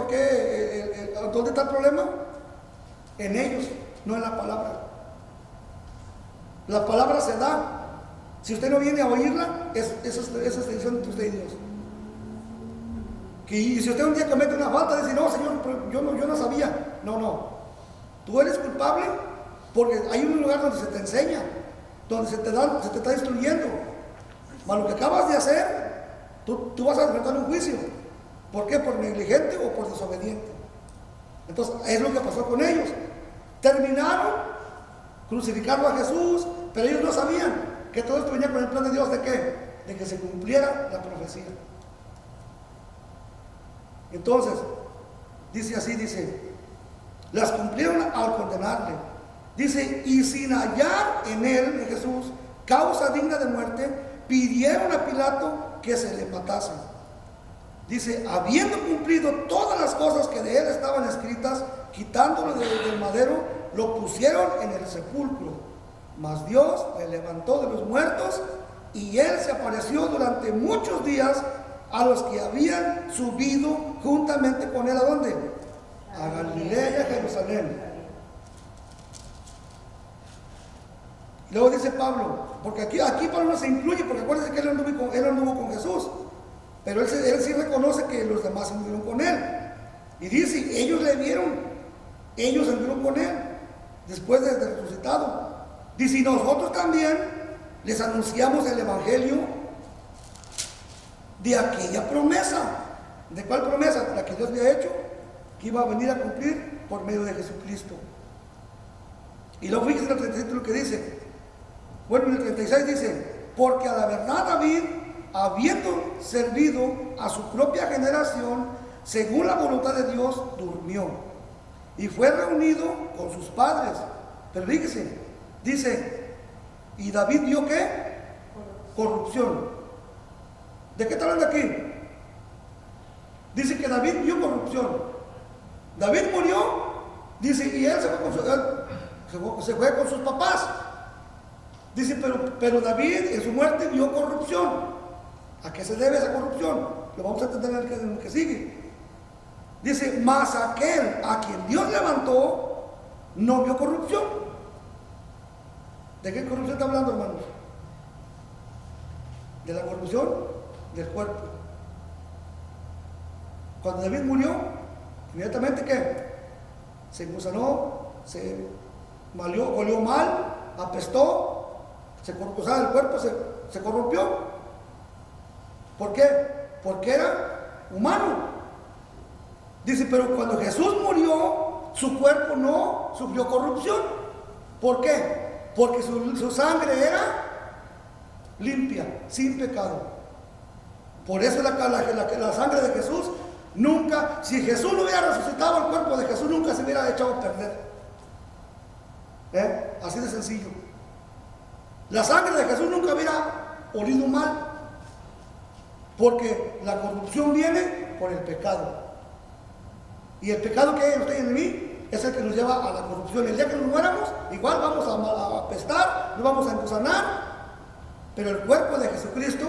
¿Dónde está el problema? En ellos, no en la palabra. La palabra se da. Si usted no viene a oírla, esa es extensión entre usted y Dios. Y si usted un día comete una falta, dice, no, Señor, yo no sabía. No. Tú eres culpable porque hay un lugar donde se te enseña, donde se te está instruyendo. Mas lo que acabas de hacer tú vas a enfrentar un juicio. ¿Por qué? ¿Por negligente o por desobediente? Entonces, es lo que pasó con ellos. Terminaron crucificando a Jesús, pero ellos no sabían que todo esto venía con el plan de Dios. ¿De qué? De que se cumpliera la profecía. Entonces, dice así, las cumplieron al condenarle. Dice, y sin hallar en él, en Jesús, causa digna de muerte, pidieron a Pilato que se le matasen. Dice, habiendo cumplido todas las cosas que de él estaban escritas, quitándolo del madero, lo pusieron en el sepulcro. Mas Dios le levantó de los muertos, y él se apareció durante muchos días a los que habían subido juntamente con él. ¿A dónde? A Galilea y a Jerusalén. Luego dice Pablo, porque aquí Pablo no se incluye, porque acuérdense que él anduvo con Jesús, pero él sí reconoce que los demás anduvieron con él. Y dice, ellos le vieron, ellos anduvieron con él después de resucitado. Dice, y nosotros también les anunciamos el evangelio de aquella promesa. ¿De cuál promesa? La que Dios había hecho, que iba a venir a cumplir por medio de Jesucristo. Y luego fíjense en el 37 lo que dice. Bueno, en el 36 dice, porque a la verdad David, habiendo servido a su propia generación, según la voluntad de Dios, durmió y fue reunido con sus padres. Pero fíjense, dice, ¿y David vio qué? Corrupción. ¿De qué está hablando aquí? Dice que David vio corrupción. David murió, dice, y él se fue con sus papás. Dice, pero David en su muerte vio corrupción. ¿A qué se debe esa corrupción? Lo vamos a entender en el que sigue. Dice, mas aquel a quien Dios levantó no vio corrupción. ¿De qué corrupción está hablando, hermanos? De la corrupción del cuerpo. Cuando David murió, inmediatamente ¿qué? Se gusanó, se olió mal, apestó, se corrompió, o sea, el cuerpo se corrompió. ¿Por qué? Porque era humano. Dice, pero cuando Jesús murió, su cuerpo no sufrió corrupción. ¿Por qué? Porque su sangre era limpia, sin pecado. Por eso la sangre de Jesús nunca, si Jesús no hubiera resucitado, el cuerpo de Jesús nunca se hubiera echado a perder. Así de sencillo. La sangre de Jesús nunca hubiera olido mal, porque la corrupción viene por el pecado. Y el pecado que hay en usted y en mí es el que nos lleva a la corrupción. El día que nos muéramos, igual vamos a apestar, nos vamos a engusanar, pero el cuerpo de Jesucristo,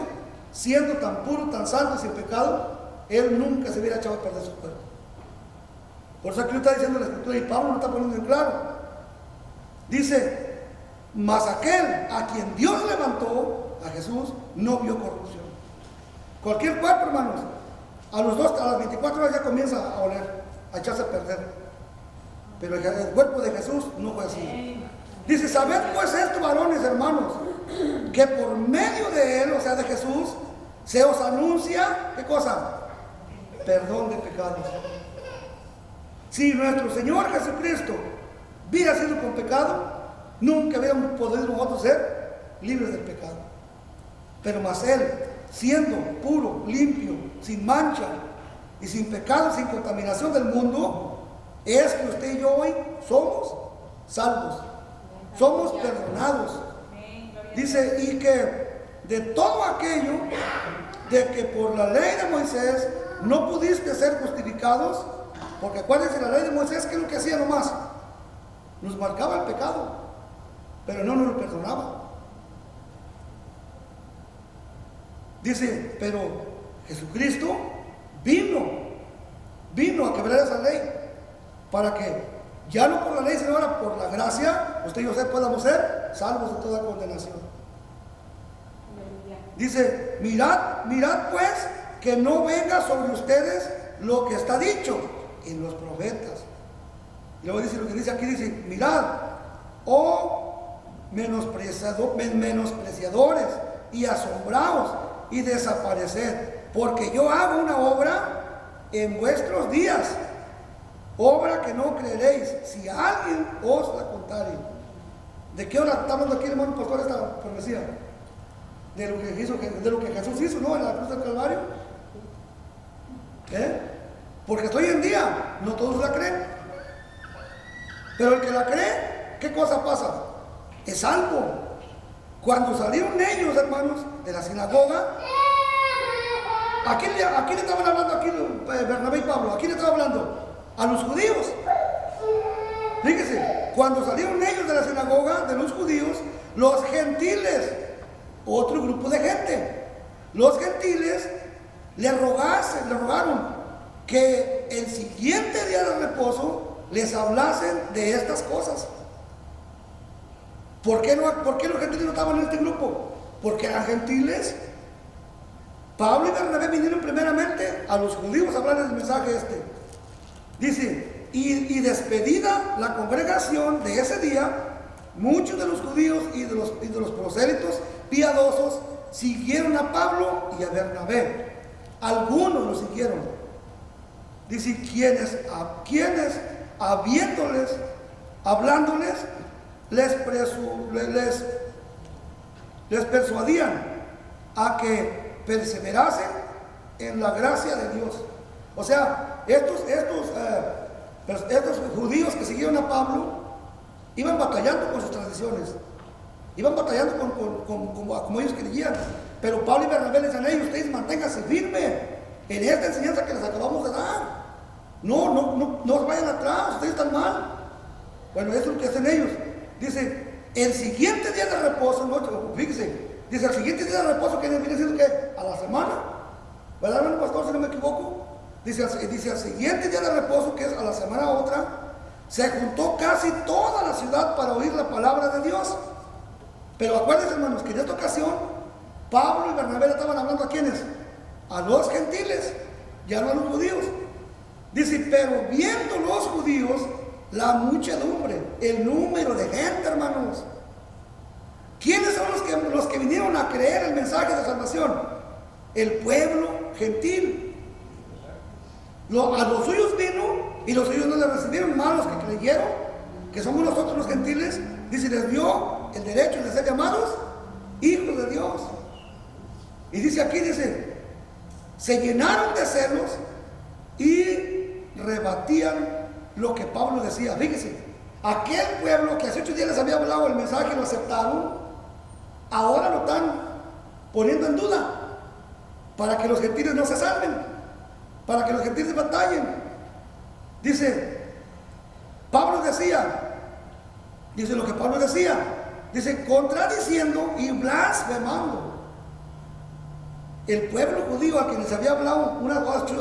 siendo tan puro, tan santo y sin pecado, él nunca se hubiera echado a perder su cuerpo. Por eso aquí lo está diciendo la Escritura, y Pablo lo está poniendo en claro. Dice, mas aquel a quien Dios levantó, a Jesús, no vio corrupción. Cualquier cuerpo, hermanos, a las 24 horas ya comienza a oler, a echarse a perder. Pero el cuerpo de Jesús no fue así. Dice, sabed pues esto, varones, hermanos, que por medio de él, o sea de Jesús, se os anuncia, ¿qué cosa? Perdón de pecados. Si nuestro Señor Jesucristo hubiera sido con pecado, nunca hubiéramos podido nosotros ser libres del pecado. Pero más él, siendo puro, limpio, sin mancha y sin pecado, sin contaminación del mundo, es que usted y yo hoy somos salvos, somos perdonados. Dice, y que de todo aquello de que por la ley de Moisés no pudiste ser justificados, porque acuérdense, la ley de Moisés, ¿qué es lo que hacía nomás? Nos marcaba el pecado, pero no nos lo perdonaba. Dice, pero Jesucristo vino a quebrar esa ley, para que ya no por la ley, sino ahora por la gracia, usted y yo podamos ser salvos de toda condenación. Dice, mirad pues, que no venga sobre ustedes lo que está dicho en los profetas. Y luego dice lo que dice aquí, dice, mirad, oh menospreciadores y asombraos y desapareced, porque yo hago una obra en vuestros días, obra que no creeréis, si alguien os la contare. ¿De qué hora está hablando aquí, hermano pastor, esta profecía? De lo que Jesús hizo, ¿no? En la cruz del Calvario. Porque hasta hoy en día no todos la creen. Pero el que la cree, ¿qué cosa pasa? Es salvo. Cuando salieron ellos, hermanos, de la sinagoga, ¿a quién le estaban hablando aquí Bernabé y Pablo? ¿A quién le estaban hablando? A los judíos. Fíjese, cuando salieron ellos de la sinagoga de los judíos, los gentiles, otro grupo de gente, los gentiles le rogaron que el siguiente día de reposo les hablasen de estas cosas. ¿Por qué los gentiles no estaban en este grupo? Porque eran gentiles. Pablo y Bernabé vinieron primeramente a los judíos a hablarles del mensaje este. Dice, y despedida la congregación de ese día, muchos de los judíos y de los prosélitos piadosos siguieron a Pablo y a Bernabé. Algunos los siguieron. Dice, quienes hablándoles, les persuadían a que perseverasen en la gracia de Dios. O sea, estos judíos que siguieron a Pablo iban batallando con sus tradiciones, iban batallando como ellos creían. Pero Pablo y Bernabé les decían: ustedes manténganse firmes en esta enseñanza que les acabamos de dar. No vayan atrás, ustedes están mal. Bueno, eso es lo que hacen ellos. Dice, el siguiente día de reposo, fíjese, dice, el siguiente día de reposo, que viene siendo que a la semana, ¿verdad, hermano pastor, si no me equivoco? Dice, el siguiente día de reposo, que es a la semana otra, se juntó casi toda la ciudad para oír la palabra de Dios. Pero acuérdense, hermanos, que en esta ocasión Pablo y Bernabé estaban hablando a ¿quiénes? A los gentiles, ya no a los judíos. Dice, pero viendo los judíos la muchedumbre, el número de gente, hermanos. ¿Quiénes son los que vinieron a creer el mensaje de salvación? El pueblo gentil. A los suyos vino y los suyos no le recibieron, más los que creyeron, que somos nosotros los gentiles. Dice, les dio el derecho de ser llamados hijos de Dios. Y dice aquí, se llenaron de celos y rebatían lo que Pablo decía. Fíjese, aquel pueblo que hace 8 días les había hablado el mensaje y lo aceptaron, ahora lo están poniendo en duda para que los gentiles no se salven, para que los gentiles batallen. Dice, lo que Pablo decía, dice, contradiciendo y blasfemando. El pueblo judío al que les había hablado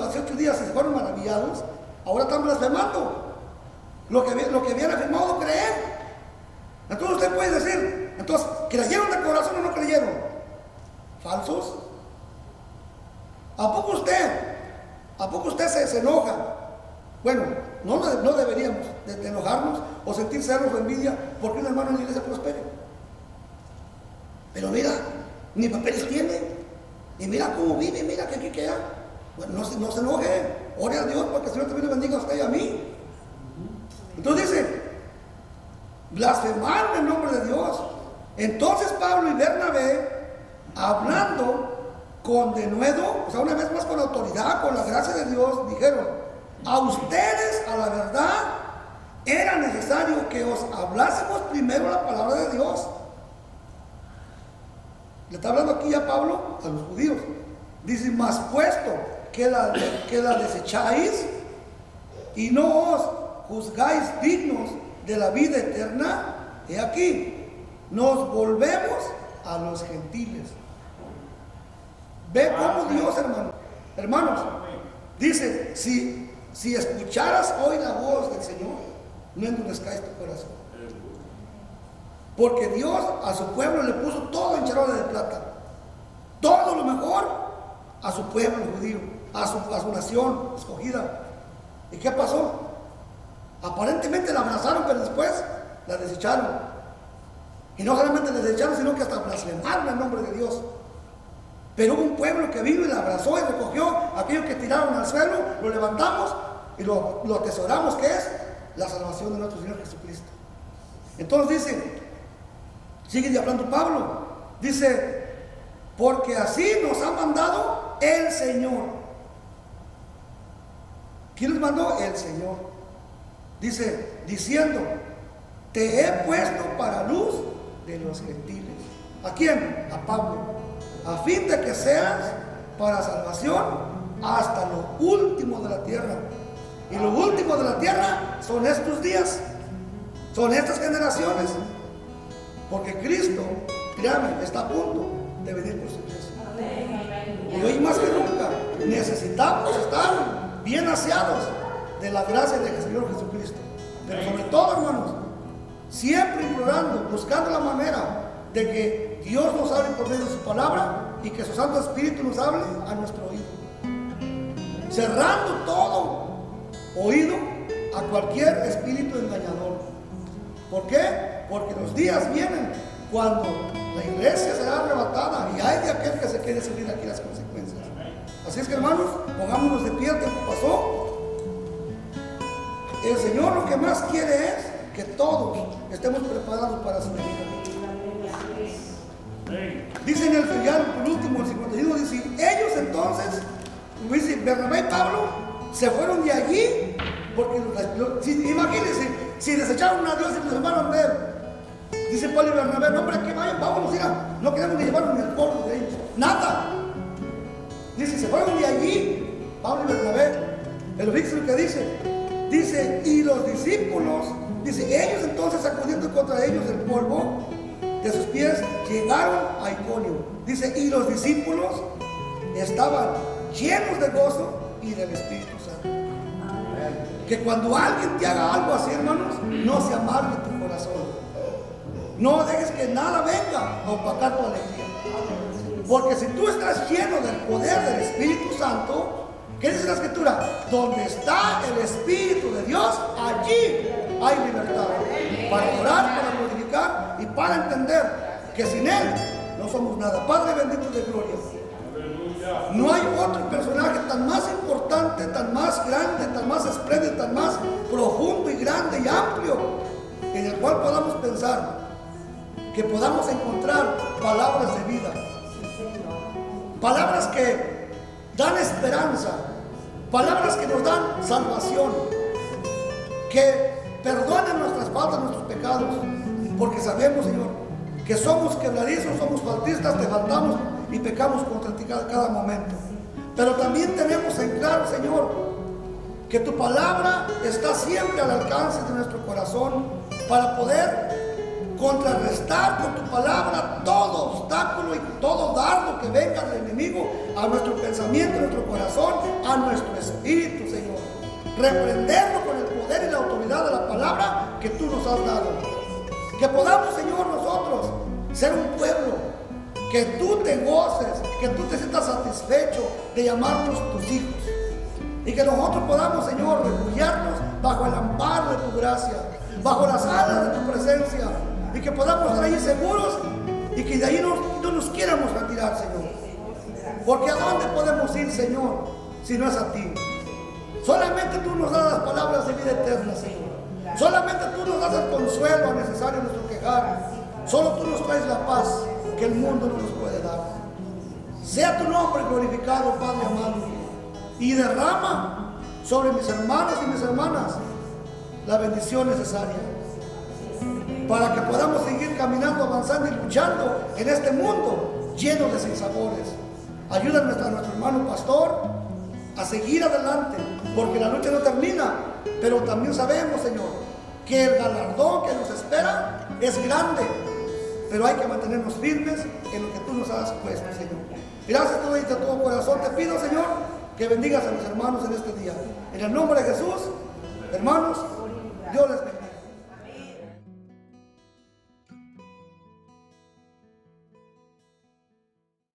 hace 8 días y se fueron maravillados, ahora están blasfemando lo que habían afirmado creer. Entonces usted puede decir, entonces, ¿creyeron de corazón o no creyeron? ¿Falsos? ¿A poco usted se enoja? Bueno, no deberíamos de enojarnos o sentir celos o envidia porque un hermano en la iglesia prospere. Pero mira, ni papeles tiene, y mira cómo vive, mira que aquí que allá. Bueno, no se enoje, ore a Dios porque el Señor también le bendiga a usted y a mí. Entonces dice, blasfemaron el nombre de Dios. Entonces Pablo y Bernabé, hablando con denuedo, o sea, una vez más con autoridad, con la gracia de Dios, dijeron: a ustedes, a la verdad, era necesario que os hablásemos primero la palabra de Dios. Le está hablando aquí ya Pablo a los judíos. Dice, mas puesto que la desecháis y no os juzgáis dignos de la vida eterna, he aquí, nos volvemos a los gentiles. Ve cómo Dios, hermanos, dice, si escucharas hoy la voz del Señor, no endurezcáis tu corazón. Porque Dios a su pueblo le puso todo en charola de plata, todo lo mejor a su pueblo judío, a su nación escogida. ¿Y qué pasó? Aparentemente la abrazaron, pero después la desecharon. Y no solamente la desecharon, sino que hasta blasfemaron el nombre de Dios. Pero hubo un pueblo que vino y la abrazó y recogió aquellos que tiraron al suelo, lo levantamos y lo atesoramos, que es la salvación de nuestro Señor Jesucristo. Entonces dice, sigue hablando Pablo, dice, porque así nos ha mandado el Señor. ¿Quién nos mandó? El Señor. Dice, diciendo, te he puesto para luz de los gentiles. ¿A quién? A Pablo. A fin de que seas para salvación hasta lo último de la tierra. Y lo último de la tierra son estos días, son estas generaciones. Porque Cristo, créame, está a punto de venir por su iglesia. Y hoy más que nunca necesitamos estar bien aseados de la gracia del Señor Jesucristo. Pero sobre todo, hermanos, siempre implorando, buscando la manera de que Dios nos hable por medio de su palabra y que su Santo Espíritu nos hable a nuestro oído, cerrando todo oído a cualquier espíritu engañador. ¿Por qué? Porque los días vienen cuando la iglesia será arrebatada y hay de aquel que se quiere subir aquí las consecuencias. Así es que, hermanos, pongámonos de pie. El tiempo pasó. El Señor lo que más quiere es que todos estemos preparados para su venida. Dice en el filial, por último, el 51, dice, ellos entonces, dice, Bernabé y Pablo se fueron de allí, porque imagínense, si desecharon a Dios y los hermanos de él. Dice Pablo y Bernabé, no, hombre, que vayan, vámonos, mira, no queremos ni llevarnos ni el polvo de ellos, nada. Dice, se fueron de allí, Pablo y Bernabé. El fíjense que dice, y los discípulos, dice, ellos entonces sacudiendo contra ellos el polvo de sus pies, llegaron a Iconio. Dice, y los discípulos estaban llenos de gozo y del Espíritu Santo. Que cuando alguien te haga algo así, hermanos, no se amargue tu corazón. No dejes que nada venga a opacar tu alegría. Porque si tú estás lleno del poder del Espíritu Santo, ¿qué dice la Escritura? Donde está el Espíritu de Dios, allí hay libertad. Para orar, para glorificar y para entender que sin Él no somos nada. Padre bendito de gloria. No hay otro personaje tan más importante, tan más grande, tan más espléndido, tan más profundo y grande y amplio en el cual podamos pensar, que podamos encontrar palabras de vida, palabras que dan esperanza, palabras que nos dan salvación, que perdonan nuestras faltas, nuestros pecados, porque sabemos, Señor, que somos quebradizos, somos faltistas, te faltamos y pecamos contra ti cada momento. Pero también tenemos en claro, Señor, que tu palabra está siempre al alcance de nuestro corazón para poder contrarrestar con tu palabra todo obstáculo y todo dardo que venga del enemigo a nuestro pensamiento, a nuestro corazón, a nuestro espíritu, Señor. Reprenderlo con el poder y la autoridad de la palabra que tú nos has dado. Que podamos, Señor, nosotros ser un pueblo que tú te goces, que tú te sientas satisfecho de llamarnos tus hijos. Y que nosotros podamos, Señor, refugiarnos bajo el amparo de tu gracia, bajo las alas de tu presencia. Y que podamos estar ahí seguros y que de ahí no nos quieramos retirar, Señor. Porque ¿a dónde podemos ir, Señor, si no es a ti? Solamente tú nos das las palabras de vida eterna, Señor. Solamente tú nos das el consuelo necesario en nuestro quejar. Solo tú nos traes la paz que el mundo no nos puede dar. Sea tu nombre glorificado, Padre amado. Y derrama sobre mis hermanos y mis hermanas la bendición necesaria para que podamos seguir caminando, avanzando y luchando en este mundo lleno de sinsabores. Ayúdanos a nuestro hermano pastor a seguir adelante, porque la lucha no termina, pero también sabemos, Señor, que el galardón que nos espera es grande, pero hay que mantenernos firmes en lo que tú nos has puesto, Señor. Gracias a de todo corazón te pido, Señor, que bendigas a mis hermanos en este día. En el nombre de Jesús, hermanos, Dios les bendiga.